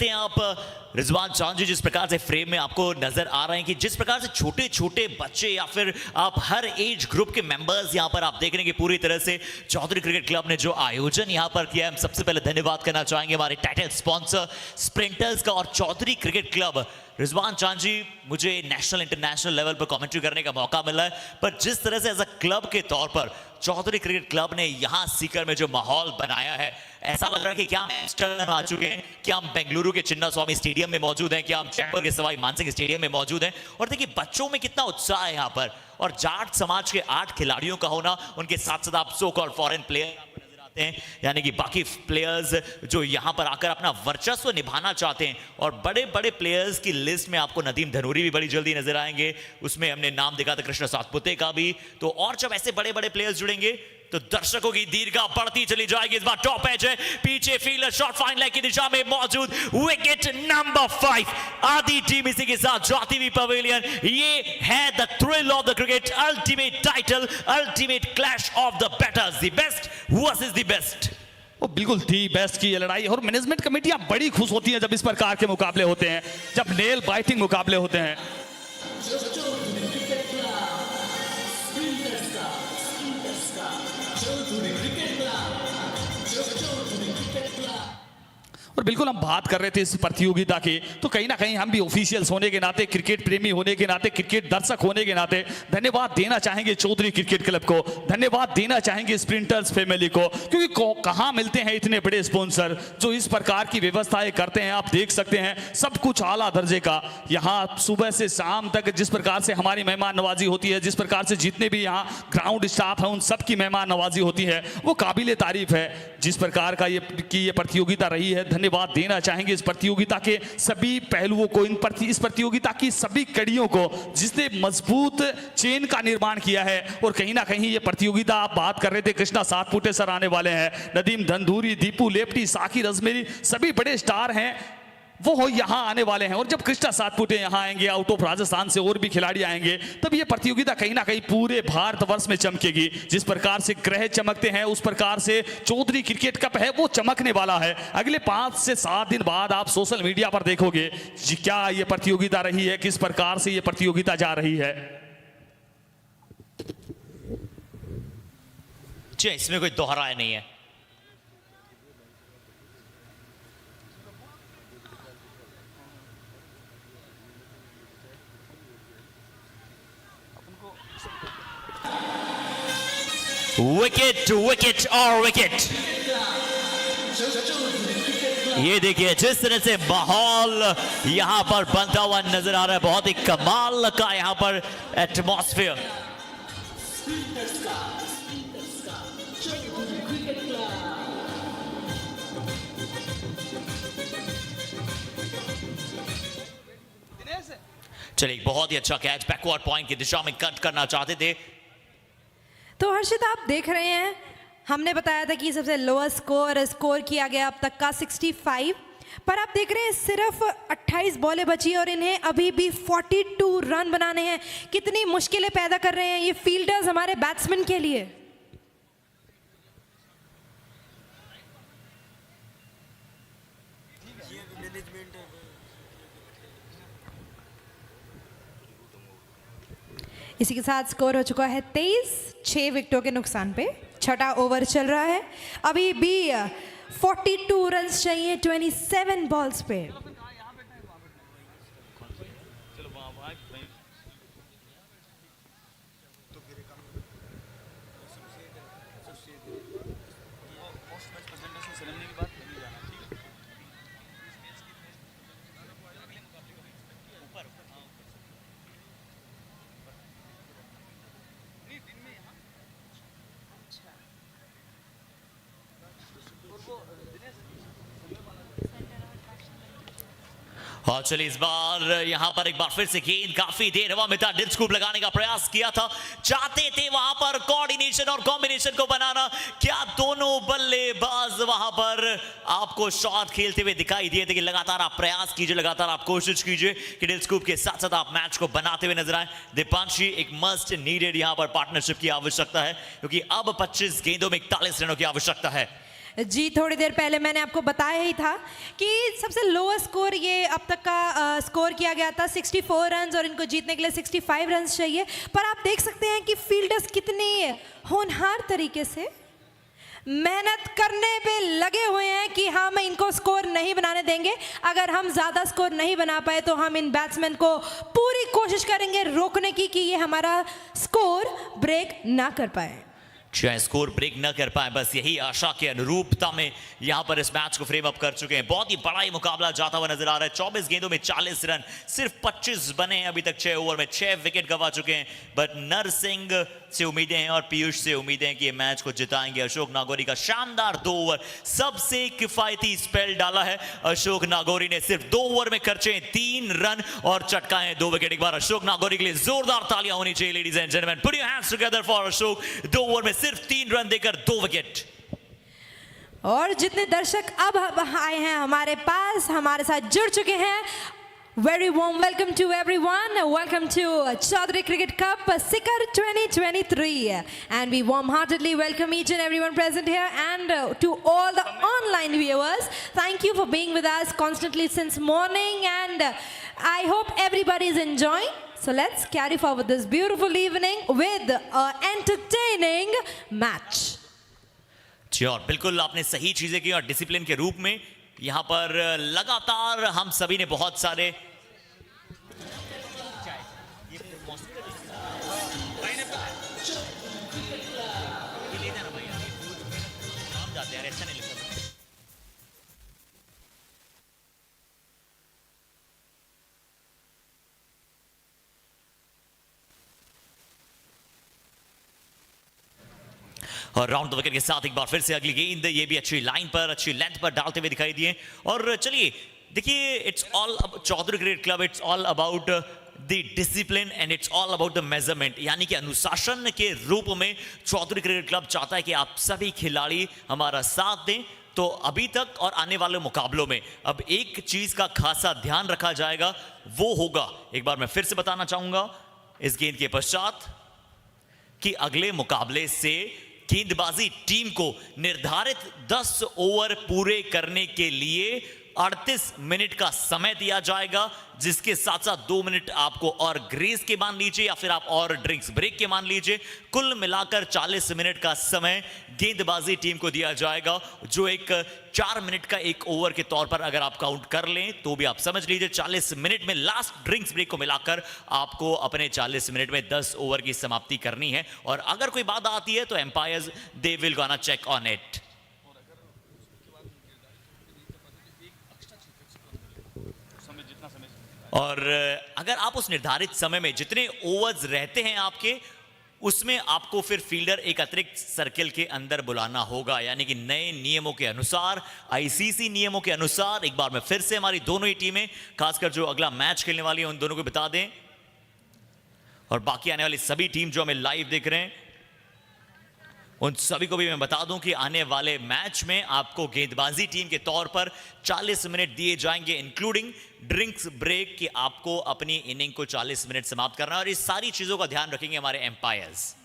आप रिजवान चांद जिस प्रकार से फ्रेम में आपको नजर आ रहे हैं कि जिस प्रकार से छोटे छोटे बच्चे या फिर आप हर एज ग्रुप के मेंबर्स यहां पर आप देख रहे हैं कि पूरी तरह से चौधरी क्रिकेट क्लब ने जो आयोजन यहां पर किया है, हम सबसे पहले धन्यवाद करना चाहेंगे हमारे टाइटल स्पॉन्सर स्प्रिंटर्स का और चौधरी क्रिकेट क्लब। रिजवान चांद जी, मुझे नेशनल इंटरनेशनल लेवल पर कमेंट्री करने का मौका मिला है, पर जिस तरह से एज अ क्लब के तौर पर चौधरी क्रिकेट क्लब ने यहां सीकर में जो माहौल बनाया है, ऐसा लग रहा है कि क्या हम एम्स्टर्डम आ चुके हैं, क्या हम बेंगलुरु के चिन्ना स्वामी स्टेडियम में मौजूद हैं, क्या हम जयपुर के सवाई मानसिंह स्टेडियम में मौजूद हैं। और देखिए बच्चों में कितना उत्साह है यहाँ पर, और जाट समाज के 8 खिलाड़ियों का होना, उनके साथ साथ आप सो कॉल्ड फॉरेन प्लेयर यानी कि बाकी प्लेयर्स जो यहां पर आकर अपना वर्चस्व निभाना चाहते हैं। और बड़े बड़े प्लेयर्स की लिस्ट में आपको नदीम धनूरी भी बड़ी जल्दी नजर आएंगे, उसमें हमने नाम देखा था कृष्ण सातपुते का भी। तो और जब ऐसे बड़े बड़े प्लेयर्स जुड़ेंगे तो दर्शकों की दीर्घा बढ़ती चली जाएगी। इस बार टॉप एज है, पीछे फील्डर शॉट फाइन लाइन की दिशा में मौजूद, विकेट नंबर 5, आधी टीम इसी के साथ जाती हुई पवेलियन। ये है the thrill of the cricket, ultimate title, ultimate clash of the बेटर्स, the best versus the best. वो बिल्कुल थी बेस्ट की ये लड़ाई, और मैनेजमेंट कमेटियां बड़ी खुश होती हैं जब इस प्रकार के मुकाबले होते हैं, जब नेल बाइटिंग मुकाबले होते हैं। और बिल्कुल हम बात कर रहे थे इस प्रतियोगिता की, तो कहीं ना कहीं हम भी ऑफिशियल्स होने के नाते, क्रिकेट प्रेमी होने के नाते, क्रिकेट दर्शक होने के नाते धन्यवाद देना चाहेंगे चौधरी क्रिकेट क्लब को, धन्यवाद देना चाहेंगे स्प्रिंटर्स फैमिली को, क्योंकि कहाँ मिलते हैं इतने बड़े स्पॉन्सर जो इस प्रकार की व्यवस्थाएं करते हैं। आप देख सकते हैं सब कुछ आला दर्जे का, यहाँ सुबह से शाम तक जिस प्रकार से हमारी मेहमान नवाजी होती है, जिस प्रकार से जितने भी यहाँ ग्राउंड स्टाफ है उन सब की मेहमान नवाजी होती है, वो काबिल तारीफ है। जिस प्रकार का ये प्रतियोगिता रही है, धन्यवाद देना चाहेंगे इस प्रतियोगिता के सभी पहलुओं को, इस प्रतियोगिता की सभी कड़ियों को, जिसने मजबूत चेन का निर्माण किया है। और कहीं ना कहीं ये प्रतियोगिता, आप बात कर रहे थे कृष्णा सातपुते सर आने वाले हैं, नदीम धंधूरी, दीपू लेप्टी, साकिर अजमेरी, सभी बड़े स्टार हैं, वो यहाँ आने वाले हैं। और जब कृष्णा सातपुते यहाँ आएंगे, आउट ऑफ राजस्थान से और भी खिलाड़ी आएंगे, तब ये प्रतियोगिता कहीं ना कहीं पूरे भारतवर्ष में चमकेगी। जिस प्रकार से ग्रह चमकते हैं, उस प्रकार से चौधरी क्रिकेट कप है वो चमकने वाला है। अगले 5 से 7 दिन बाद आप सोशल मीडिया पर देखोगे जी क्या ये प्रतियोगिता रही है, किस प्रकार से ये प्रतियोगिता जा रही है। जी, इसमें कोई दोहराया नहीं है। विकेट, विकेट और विकेट। ये देखिए जिस तरह से माहौल यहां पर बनता हुआ नजर आ रहा है, बहुत ही कमाल का यहां पर एटमॉस्फेयर। चलिए, बहुत ही अच्छा कैच, बैकवर्ड पॉइंट की दिशा में कट करना चाहते थे। तो हर्षित, आप देख रहे हैं, हमने बताया था कि सबसे लोएस्ट स्कोर किया गया अब तक का 65, पर आप देख रहे हैं सिर्फ 28 बॉलें बची और इन्हें अभी भी 42 रन बनाने हैं। कितनी मुश्किलें पैदा कर रहे हैं ये फील्डर्स हमारे बैट्समैन के लिए। इसी के साथ स्कोर हो चुका है 23, 6 विकेटों के नुकसान पे। छठा ओवर चल रहा है, अभी भी 42 रन्स चाहिए 27 बॉल्स पे। और चलिए, इस बार यहां पर एक बार फिर से गेंद काफी देर हवा में था, डिप स्कूप लगाने का प्रयास किया था, चाहते थे वहां पर कोऑर्डिनेशन और कॉम्बिनेशन को बनाना। क्या दोनों बल्लेबाज वहां पर आपको शॉट खेलते हुए दिखाई दिए थे कि लगातार आप प्रयास कीजिए, लगातार आप कोशिश कीजिए कि डिप स्कूप के साथ साथ आप मैच को बनाते हुए नजर आए। दीपांशी, एक मस्ट नीडेड यहां पर पार्टनरशिप की आवश्यकता है, क्योंकि अब 25 गेंदों में 41 रनों की आवश्यकता है। जी, थोड़ी देर पहले मैंने आपको बताया ही था कि सबसे लोएस्ट स्कोर ये अब तक का स्कोर किया गया था 64 रन्स और इनको जीतने के लिए 65 रन्स चाहिए। पर आप देख सकते हैं कि फील्डर्स कितनी होनहार तरीके से मेहनत करने पे लगे हुए हैं कि हम इनको स्कोर नहीं बनाने देंगे। अगर हम ज़्यादा स्कोर नहीं बना पाए तो हम इन बैट्समैन को पूरी कोशिश करेंगे रोकने की कि ये हमारा स्कोर ब्रेक ना कर पाए, चाहे स्कोर ब्रेक न कर पाए। बस यही आशा के अनुरूपता में यहां पर इस मैच को फ्रेम अप कर चुके हैं। बहुत ही बड़ा ही मुकाबला जाता हुआ नजर आ रहा है। 24 गेंदों में 40 रन, सिर्फ 25 बने हैं अभी तक 6 ओवर में, 6 विकेट गंवा चुके हैं। बट नरसिंह से उम्मीदें हैं और पीयूष से उम्मीदें हैं कि ये मैच को जिताएंगे। अशोक नागौरी का शानदार 2 ओवर, सबसे किफायती स्पेल डाला है अशोक नागौरी ने। सिर्फ 2 ओवर में खर्चे 3 रन और चटकाए 2 विकेट। एक बार अशोक नागौरी के लिए जोरदार तालियां होनी चाहिए ladies and gentleman. Put your hands together for Ashok. 2 over में सिर्फ 3 रन देकर 2 विकेट। और जितने दर्शक अब आए हैं हमारे पास, हमारे साथ जुड़ चुके हैं, very warm welcome to everyone. Welcome to Chaudhary Cricket Cup Sikar 2023, and we warm-heartedly welcome each and everyone present here, and to all the online viewers, thank you for being with us constantly since morning, and I hope everybody is enjoying. So let's carry forward this beautiful evening with an entertaining match. जी, और बिल्कुल आपने सही चीजें की और discipline के रूप में यहां पर लगातार हम सभी ने बहुत सारे और राउंड द विकेट के साथ एक बार फिर से अगली गेंद, ये भी अच्छी लाइन पर, अच्छी लेंथ पर डालते हुए दिखाई दिए। और चलिए देखिए, it's all Chaudhary cricket club, it's all about the discipline and it's all about the measurement, यानी कि अनुशासन के रूप में चौधरी क्रिकेट क्लब चाहता है कि आप सभी खिलाड़ी हमारा साथ दें। तो अभी तक और आने वाले मुकाबलों में अब एक चीज का खासा ध्यान रखा जाएगा, वो होगा, एक बार मैं फिर से बताना चाहूंगा इस गेंद के पश्चात, कि अगले मुकाबले से गेंदबाजी टीम को निर्धारित 10 ओवर पूरे करने के लिए 38 मिनट का समय दिया जाएगा, जिसके साथ साथ 2 मिनट आपको और ग्रेस के मान लीजिए या फिर आप और ड्रिंक्स ब्रेक के मान लीजिए। कुल मिलाकर 40 मिनट का समय गेंदबाजी टीम को दिया जाएगा, जो एक 4 मिनट का एक ओवर के तौर पर अगर आप काउंट कर लें तो भी आप समझ लीजिए 40 मिनट में लास्ट ड्रिंक्स ब्रेक को मिलाकर आपको अपने 40 मिनट में 10 ओवर की समाप्ति करनी है। और अगर कोई बात आती है तो umpires they will gonna check on it. और अगर आप उस निर्धारित समय में जितने ओवर्स रहते हैं आपके, उसमें आपको फिर फील्डर एक अतिरिक्त सर्किल के अंदर बुलाना होगा, यानी कि नए नियमों के अनुसार, आईसीसी नियमों के अनुसार। एक बार मैं फिर से हमारी दोनों ही टीमें, खासकर जो अगला मैच खेलने वाली है उन दोनों को बता दें, और बाकी आने वाली सभी टीम जो हमें लाइव देख रहे हैं उन सभी को भी मैं बता दूं कि आने वाले मैच में आपको गेंदबाजी टीम के तौर पर 40 मिनट दिए जाएंगे, इंक्लूडिंग ड्रिंक्स ब्रेक, कि आपको अपनी इनिंग को 40 मिनट समाप्त करना है। और इस सारी चीजों का ध्यान रखेंगे हमारे एम्पायर्स।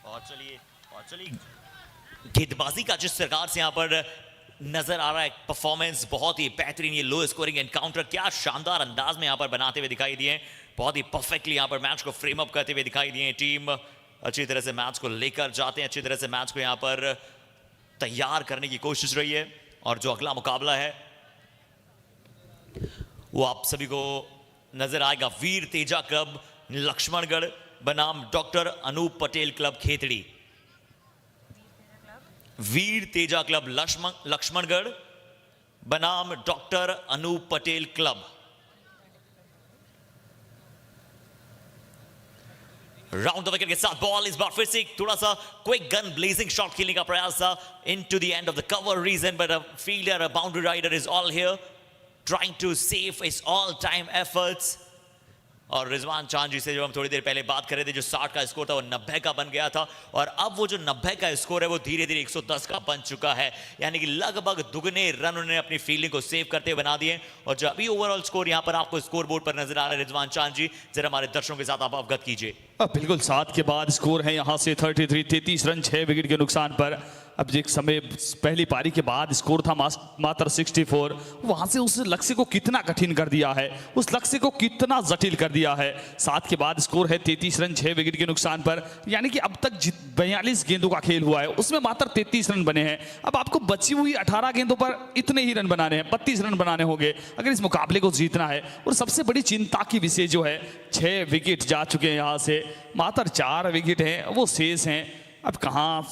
और चलिए गेंदबाजी का जिस प्रकार से यहां पर नजर आ रहा है परफॉर्मेंस, बहुत ही बेहतरीन, ये लो स्कोरिंग एनकाउंटर क्या शानदार अंदाज में यहां पर बनाते हुए दिखाई दिए, बहुत ही परफेक्टली यहां पर मैच को फ्रेम अप करते हुए दिखाई दिए। टीम अच्छी तरह से मैच को लेकर जाते हैं, अच्छी तरह से मैच को यहां पर तैयार करने की कोशिश रही है। और जो अगला मुकाबला है वो आप सभी को नजर आएगा, वीर तेजा क्लब लक्ष्मणगढ़ बनाम doctor Anoop Patel club Khetri. Veer Teja club Laxmangarh बनाम doctor Anoop Patel club. Round the wicket के साथ बॉल इस बार फिर से थोड़ा सा क्विक गन ब्लेजिंग शॉट खेलने का प्रयास था into the end of the cover region, but a fielder, a boundary rider is all here trying to save his all time efforts. और रिजवान चांद जी से जो हम थोड़ी देर पहले बात कर रहे थे, जो 60 का स्कोर था वो 90 का बन गया था, और अब वो जो 90 का स्कोर है वो धीरे धीरे 110 का बन चुका है, यानी कि लगभग दुगने रन उन्होंने अपनी फील्डिंग को सेव करते हुए बना दिए। और जो अभी ओवरऑल स्कोर यहाँ पर आपको स्कोर बोर्ड पर नजर आ रहा है, रिजवान चांद जी जरा हमारे दर्शकों के साथ आप अवगत कीजिए। बिल्कुल 7 के बाद स्कोर है यहाँ से 33 रन 6 विकेट के नुकसान पर। अब एक समय पहली पारी के बाद स्कोर था मात्र 64, वहां से उस लक्ष्य को कितना कठिन कर दिया है, उस लक्ष्य को कितना जटिल कर दिया है। 7 के बाद स्कोर है 33 रन 6 विकेट के नुकसान पर, यानी कि अब तक 42 गेंदों का खेल हुआ है, उसमें मात्र 33 रन बने हैं। अब आपको बची हुई 18 गेंदों पर इतने ही रन बनाने हैं, 32 रन बनाने होंगे अगर इस मुकाबले को जीतना है। और सबसे बड़ी चिंता की विषय जो है, 6 विकेट जा चुके हैं यहाँ से, मात्र 4 विकेट हैं वो शेष हैं। अब कहाँ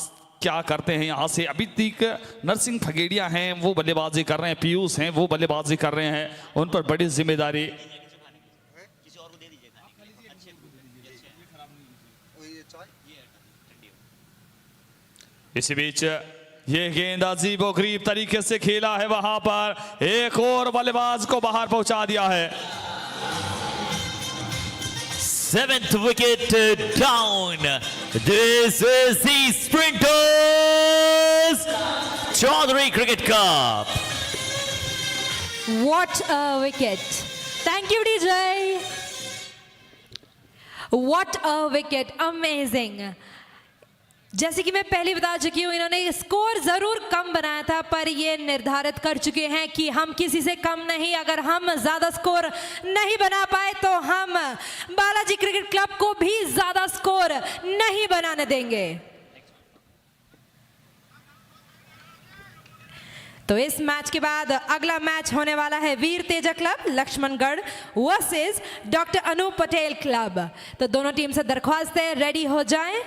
क्या करते हैं यहाँ से? अभी तक नरसिंह फगेड़िया हैं वो बल्लेबाजी कर रहे हैं, पीयूष हैं वो बल्लेबाजी कर रहे हैं, उन पर बड़ी जिम्मेदारी। इसी बीच ये गेंद अजीब और गरीब तरीके से खेला है, वहां पर एक और बल्लेबाज को बाहर पहुंचा दिया है। 7th wicket down. This is the Sprinters Chaudhary Cricket Cup. What a wicket. Thank you, DJ. What a wicket. Amazing. जैसे कि मैं पहले बता चुकी हूँ, इन्होंने स्कोर जरूर कम बनाया था, पर ये निर्धारित कर चुके हैं कि हम किसी से कम नहीं, अगर हम ज्यादा स्कोर नहीं बना पाए तो हम बालाजी क्रिकेट क्लब को भी ज्यादा स्कोर नहीं बनाने देंगे। तो इस मैच के बाद अगला मैच होने वाला है Veer Teja club Laxmangarh versus doctor Anoop Patel club. तो दोनों टीम से दरख्वास्त है, रेडी हो जाएं,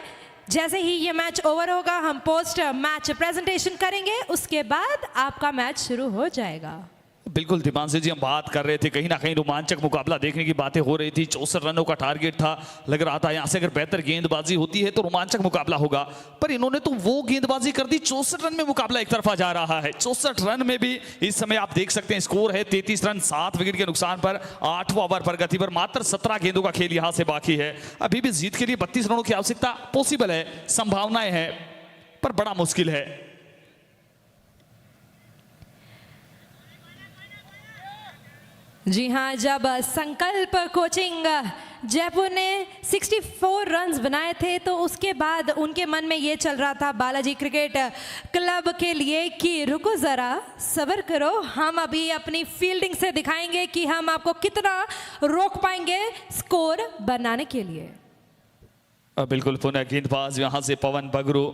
जैसे ही ये मैच ओवर होगा हम पोस्ट मैच प्रेजेंटेशन करेंगे, उसके बाद आपका मैच शुरू हो जाएगा। बिल्कुल दीपांशु जी, हम बात कर रहे थे कहीं ना कहीं रोमांचक मुकाबला देखने की बातें हो रही थी। 64 रनों का टारगेट था, लग रहा था यहाँ से अगर बेहतर गेंदबाजी होती है तो रोमांचक मुकाबला होगा, पर इन्होंने तो वो गेंदबाजी कर दी। 64 रन में मुकाबला एक तरफा जा रहा है। 64 रन में भी इस समय आप देख सकते हैं स्कोर है 33 रन 7 विकेट के नुकसान पर। 8वां ओवर पर गति पर मात्र 17 गेंदों का खेल यहाँ से बाकी है। अभी भी जीत के लिए 32 रनों की आवश्यकता पॉसिबल है, संभावनाएं हैं, पर बड़ा मुश्किल है। जी हाँ, जब संकल्प कोचिंग जयपुर ने 64 रन्स बनाए थे तो उसके बाद उनके मन में ये चल रहा था बालाजी क्रिकेट क्लब के लिए कि रुको ज़रा सब्र करो, हम अभी अपनी फील्डिंग से दिखाएंगे कि हम आपको कितना रोक पाएंगे स्कोर बनाने के लिए। बिल्कुल पुनः गेंदबाज यहाँ से पवन बगरू।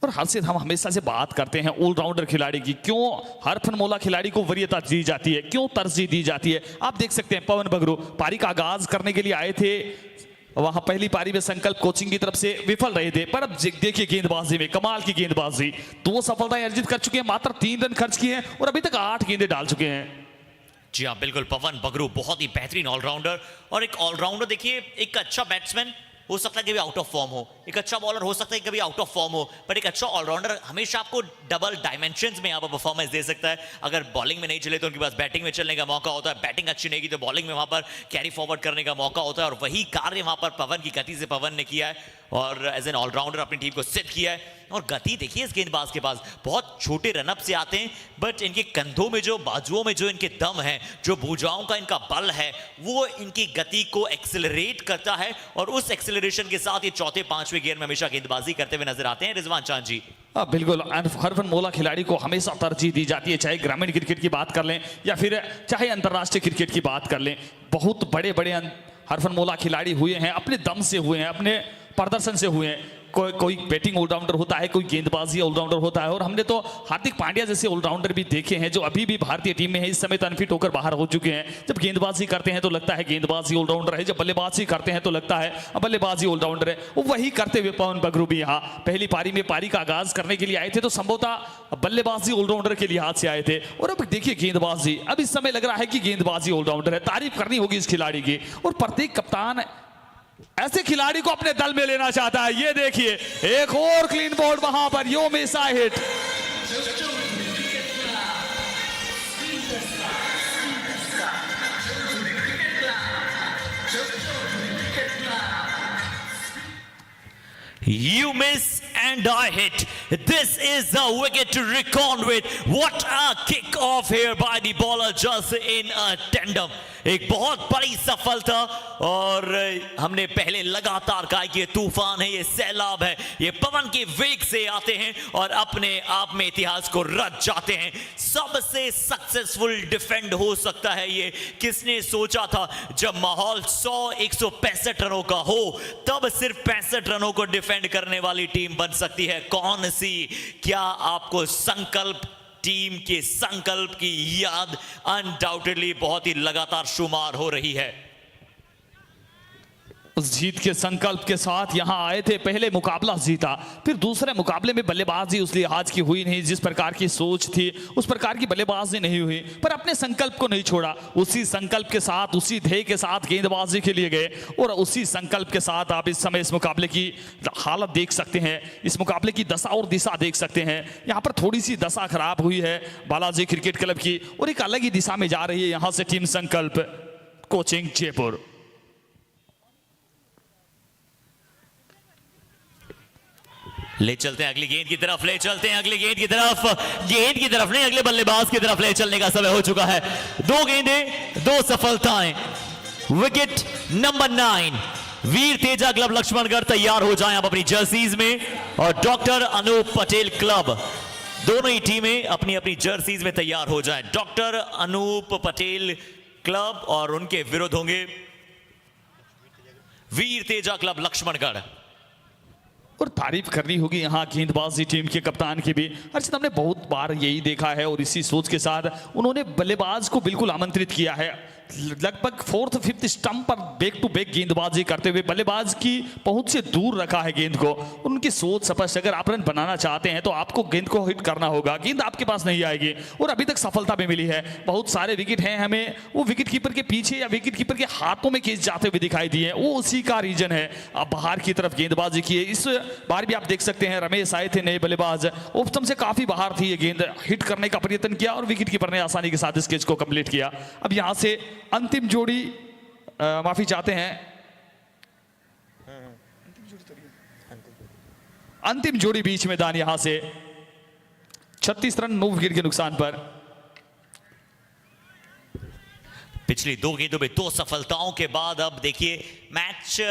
और हर्षित, हम हमेशा से बात करते हैं ऑलराउंडर खिलाड़ी की, क्यों हरफनमौला खिलाड़ी को वरीयता दी जाती है, क्यों तरजीह दी जाती है। आप देख सकते हैं पवन बगरू पारी का आगाज करने के लिए आए थे, वहां पहली पारी में संकल्प कोचिंग की तरफ से विफल रहे थे, पर अब देखिए गेंदबाजी में कमाल की गेंदबाजी, 2 सफलताएं अर्जित कर चुके हैं, मात्र 3 रन खर्च किए हैं और अभी तक 8 गेंदें डाल चुके हैं। जी हाँ बिल्कुल, पवन बगरू बहुत ही बेहतरीन ऑलराउंडर। और एक ऑलराउंडर देखिए, एक अच्छा बैट्समैन हो सकता है कभी आउट ऑफ फॉर्म हो, एक अच्छा बॉलर हो सकता है कभी आउट ऑफ फॉर्म हो, पर एक अच्छा ऑलराउंडर हमेशा आपको डबल डायमेंशंस में यहाँ पर परफॉर्मेंस दे सकता है। अगर बॉलिंग में नहीं चले तो उनके पास बैटिंग में चलने का मौका होता है, बैटिंग अच्छी नहीं की तो बॉलिंग में वहां पर कैरी फॉरवर्ड करने का मौका होता है, और वही कार्य वहां पर पवन की गति से पवन ने किया है और एज एन ऑलराउंडर अपनी टीम को सिद्ध किया है। और गति देखिए इस गेंदबाज के पास, बहुत छोटे रनअप से आते हैं, बट इनके कंधों में जो, बाजुओं में जो इनके दम है, जो भुजाओं का इनका बल है, वो इनकी गति को एक्सेलरेट करता है और उस एक्सेलरेशन के साथ ये चौथे 5वें गियर में हमेशा गेंदबाजी करते हुए नजर आते हैं रिजवान चांद जी। बिल्कुल, हरफनमौला खिलाड़ी को हमेशा तरजीह दी जाती है, चाहे ग्रामीण क्रिकेट की बात कर लें या फिर चाहे अंतर्राष्ट्रीय क्रिकेट की बात कर लें। बहुत बड़े बड़े हरफनमौला खिलाड़ी हुए हैं, अपने दम से हुए हैं, अपने प्रदर्शन से हुए हैं। कोई बैटिंग ऑलराउंडर होता है, कोई गेंदबाजी ऑलराउंडर होता है, और हमने तो हार्दिक पांड्या जैसे ऑलराउंडर भी देखे हैं जो अभी भी भारतीय टीम में है, इस समय अनफिट होकर बाहर हो चुके हैं। जब गेंदबाजी करते हैं तो लगता है गेंदबाजी ऑलराउंडर है, जब बल्लेबाजी करते हैं तो लगता है बल्लेबाजी ऑलराउंडर है। वही करते हुए पवन बगरू भी यहाँ पहली पारी में पारी का आगाज करने के लिए आए थे तो संभवतः बल्लेबाजी ऑलराउंडर के लिहाज से आए थे, और अब देखिए गेंदबाजी, अब इस समय लग रहा है कि गेंदबाजी ऑलराउंडर है। तारीफ करनी होगी इस खिलाड़ी की, और प्रत्येक कप्तान ऐसे खिलाड़ी को अपने दल में लेना चाहता है। ये देखिए एक और क्लीन बोल्ड वहां पर, you miss a hit. You miss and I hit. This is the wicket to reckon with. What a kick off here by the bowler just in a tandem. एक बहुत बड़ी सफलता, और हमने पहले लगातार कहा कि ये तूफान है, ये सैलाब है, ये पवन के वेग से आते हैं और अपने आप में इतिहास को रच जाते हैं। सबसे सक्सेसफुल डिफेंड हो सकता है ये, किसने सोचा था जब माहौल 165 रनों का हो तब सिर्फ 65 रनों को डिफेंड करने वाली टीम बन सकती है। कौन सी? क्या आपको संकल्प टीम के संकल्प की याद अनडाउटेडली बहुत ही लगातार शुमार हो रही है। उस जीत के संकल्प के साथ यहां आए थे, पहले मुकाबला जीता, फिर दूसरे मुकाबले में बल्लेबाजी उस लिहाज की हुई नहीं, जिस प्रकार की सोच थी उस प्रकार की बल्लेबाजी नहीं हुई, पर अपने संकल्प को नहीं छोड़ा। उसी संकल्प के साथ, उसी ध्येय के साथ गेंदबाजी के लिए गए, और उसी संकल्प के साथ आप इस समय इस मुकाबले की हालत देख सकते हैं, इस मुकाबले की दशा और दिशा देख सकते हैं। यहाँ पर थोड़ी सी दशा खराब हुई है बालाजी क्रिकेट क्लब की, और एक अलग ही दिशा में जा रही है यहाँ से टीम संकल्प कोचिंग जयपुर। ले चलते हैं अगली गेंद की तरफ, ले चलते हैं अगली गेंद की तरफ, गेंद की तरफ नहीं अगले बल्लेबाज की तरफ ले चलने का समय हो चुका है। 2 गेंदें 2 सफलताएं। विकेट नंबर 9, वीर तेजा क्लब लक्ष्मणगढ़ तैयार हो जाएं आप अपनी जर्सीज में, और डॉक्टर अनूप पटेल क्लब, दोनों ही टीमें अपनी अपनी जर्सीज में तैयार हो जाएं। डॉक्टर अनूप पटेल क्लब और उनके विरुद्ध होंगे वीर तेजा क्लब लक्ष्मणगढ़। और तारीफ करनी होगी यहाँ गेंदबाजी टीम के कप्तान की भी। हर्षित, हमने बहुत बार यही देखा है और इसी सोच के साथ उन्होंने बल्लेबाज को बिल्कुल आमंत्रित किया है लगभग 4th 5th स्टंप पर बैक टू बैक गेंदबाजी करते हुए बल्लेबाज की पहुंच से दूर रखा है गेंद को। उनकी सोच स्पष्ट, अगर आप रन बनाना चाहते हैं तो आपको गेंद को हिट करना होगा, गेंद आपके पास नहीं आएगी, और अभी तक सफलता भी मिली है। बहुत सारे विकेट हैं, हमें वो विकेट कीपर के पीछे या विकेट कीपर के हाथों में कैच जाते हुए दिखाई दिए, वो उसी का रीजन है। अब बाहर की तरफ गेंदबाजी की है, इस बार भी आप देख सकते हैं रमेश आए थे नए बल्लेबाज, ऑप्शन से काफी बाहर थी ये गेंद, हिट करने का प्रयत्न किया और विकेट कीपर ने आसानी के साथ इस कैच को कंप्लीट किया। अब यहां से अंतिम जोड़ी माफी चाहते हैं, अंतिम जोड़ी बीच मैदान यहां से 36 रन 9 विकेट के नुकसान पर। पिछली 2 गेंदों में 2 सफलताओं के बाद अब देखिए मैच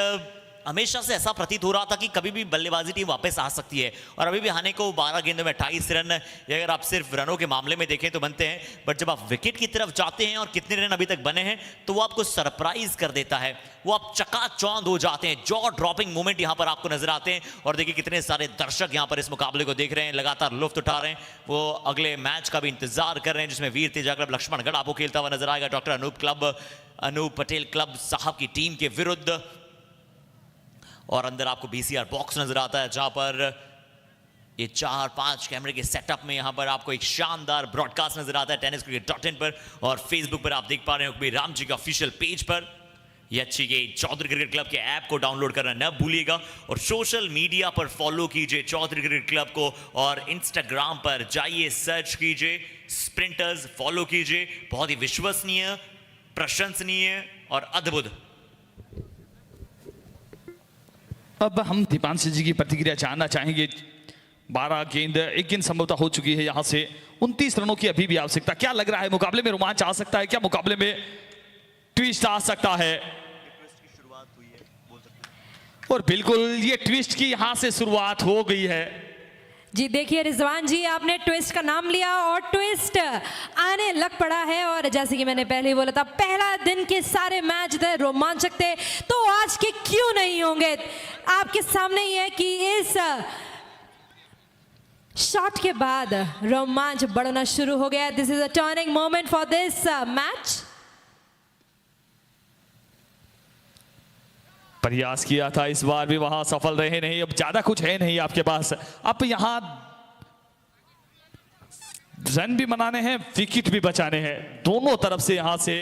हमेशा से ऐसा प्रतीत हो रहा था कि कभी भी बल्लेबाजी टीम वापस आ सकती है, और अभी भी हाने को 12 गेंदों में 28 रन, अगर आप सिर्फ रनों के मामले में देखें तो बनते हैं, बट जब आप विकेट की तरफ जाते हैं और कितने रन अभी तक बने हैं तो वो आपको सरप्राइज कर देता है, वो आप चकाचौंध हो जाते हैं, जॉ ड्रॉपिंग मोमेंट यहां पर आपको नजर आते हैं। और देखिए कितने सारे दर्शक यहां पर इस मुकाबले को देख रहे हैं, लगातार लुत्फ उठा रहे हैं, वो अगले मैच का भी इंतजार कर रहे हैं जिसमें वीर तेजा क्लब लक्ष्मणगढ़ आपको खेलता हुआ नजर आएगा डॉक्टर अनूप पटेल क्लब साहब की टीम के विरुद्ध। और अंदर आपको बीसीआर बॉक्स नजर आता है जहां पर ये 4-5 कैमरे के सेटअप में यहां पर आपको एक शानदार ब्रॉडकास्ट नजर आता है tenniscricket.in पर, और फेसबुक पर आप देख पा रहे हो राम जी के ऑफिशियल पेज पर। ये अच्छी गेम, चौधरी क्रिकेट क्लब के ऐप को डाउनलोड करना न भूलिएगा, और सोशल मीडिया पर फॉलो कीजिए चौधरी क्रिकेट क्लब को, और इंस्टाग्राम पर जाइए सर्च कीजिए स्प्रिंटर्स, फॉलो कीजिए, बहुत ही विश्वसनीय, प्रशंसनीय और अद्भुत। अब हम दीपांशु जी की प्रतिक्रिया जानना चाहेंगे। 12 गेंद, एक गेंद संभवतः हो चुकी है, यहां से 29 रनों की अभी भी आवश्यकता। क्या लग रहा है, मुकाबले में रोमांच आ सकता है क्या, मुकाबले में ट्विस्ट आ सकता है? और बिल्कुल ये ट्विस्ट की यहां से शुरुआत हो गई है। जी देखिए रिजवान जी, आपने ट्विस्ट का नाम लिया और ट्विस्ट आने लग पड़ा है। और जैसे कि मैंने पहले ही बोला था, पहला दिन के सारे मैच थे रोमांचक थे, तो आज के क्यों नहीं होंगे। आपके सामने ही है कि इस शॉट के बाद रोमांच बढ़ना शुरू हो गया। This is a turning moment for this match. प्रयास किया था, इस बार भी वहां सफल रहे नहीं, अब ज्यादा कुछ है नहीं आपके पास। अब यहां रन भी बनाने हैं, विकेट भी बचाने हैं, दोनों तरफ से यहां से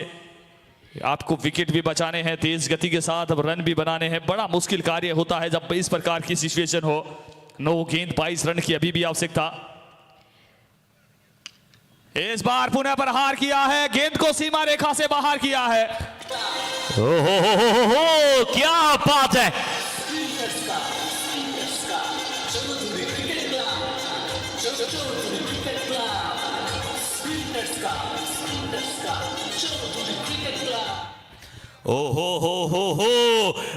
आपको विकेट भी बचाने हैं तेज गति के साथ, अब रन भी बनाने हैं। बड़ा मुश्किल कार्य होता है जब इस प्रकार की सिचुएशन हो। 9 गेंद 22 रन की अभी भी आवश्यकता। इस बार पुनः प्रहार किया है, गेंद को सीमा रेखा से बाहर किया है। हो क्या बात है। हो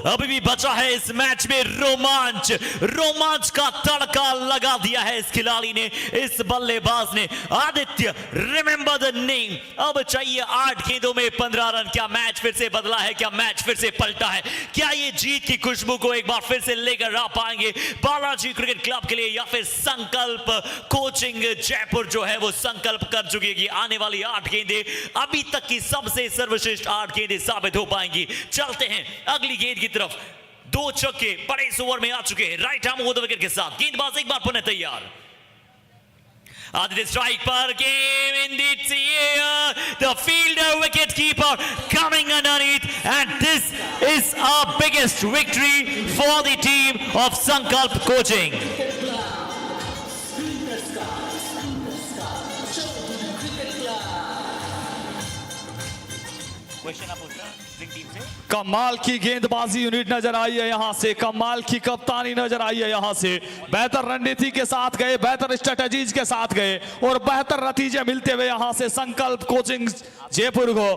अभी भी बचा है इस मैच में रोमांच, रोमांच का तड़का लगा दिया है इस खिलाड़ी ने, इस बल्लेबाज ने। Aditya, remember the name. अब चाहिए 8 गेंदों में 15 रन। क्या मैच फिर से बदला है, क्या मैच फिर से पलटा है, क्या ये जीत की खुशबू को एक बार फिर से लेकर आ पाएंगे बालाजी क्रिकेट क्लब के लिए, या फिर संकल्प कोचिंग जयपुर जो है वो संकल्प कर चुकी है कि आने वाली 8 गेंदें अभी तक की सबसे सर्वश्रेष्ठ 8 गेंदें साबित हो पाएंगी। चलते हैं अगली गेंद की तरफ। 2 छक्के बड़े इस ओवर में आ चुके हैं राइट आर्म ओवर विकेट के साथ। गेंदबाज एक बार पुनः तैयार। आदित्य स्ट्राइक पर, game in the air, the fielder wicket keeper coming underneath, and this is our biggest victory for the team of Sankalp Coaching. Question आप पूछ रहे हैं टीम से। कमाल की गेंदबाजी यूनिट नजर आई है यहां से, कमाल की कप्तानी नजर आई है यहां से। बेहतर रणनीति के साथ गए, बेहतर स्ट्रेटजीज के साथ गए और बेहतर नतीजे मिलते हुए यहां से संकल्प कोचिंग जयपुर को,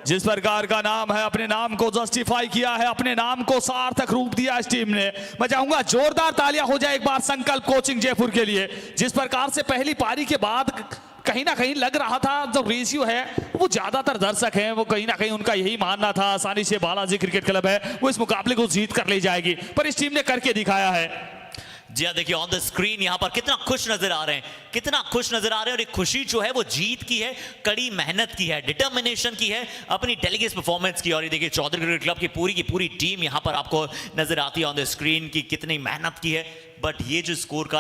जिस प्रकार का नाम है, अपने नाम को जस्टिफाई किया है, अपने नाम को सार्थक रूप दिया इस टीम ने। मैं चाहूंगा जोरदार तालियां हो जाए एक बार संकल्प कोचिंग जयपुर के लिए। जिस प्रकार से पहली पारी के बाद कहीं ना कहीं लग रहा था जो रेशियो है वो ज्यादातर दर्शक हैं, वो कहीं ना कहीं उनका यही मानना था आसानी से बालाजी क्रिकेट क्लब है वो इस मुकाबले को जीत कर ले जाएगी, पर इस टीम ने करके दिखाया है। जी हाँ, देखिए ऑन द स्क्रीन यहाँ पर कितना खुश नजर आ रहे हैं, कितना खुश नजर आ रहे हैं। और ये खुशी जो है वो जीत की है, कड़ी मेहनत की है, डिटर्मिनेशन की है, अपनी डेलीगेट्स परफॉर्मेंस की। और ये देखिए चौधरी क्रिकेट क्लब की पूरी टीम यहाँ पर आपको नजर आती है ऑन द स्क्रीन की कितनी मेहनत की है। बट ये जो स्कोर कार्ड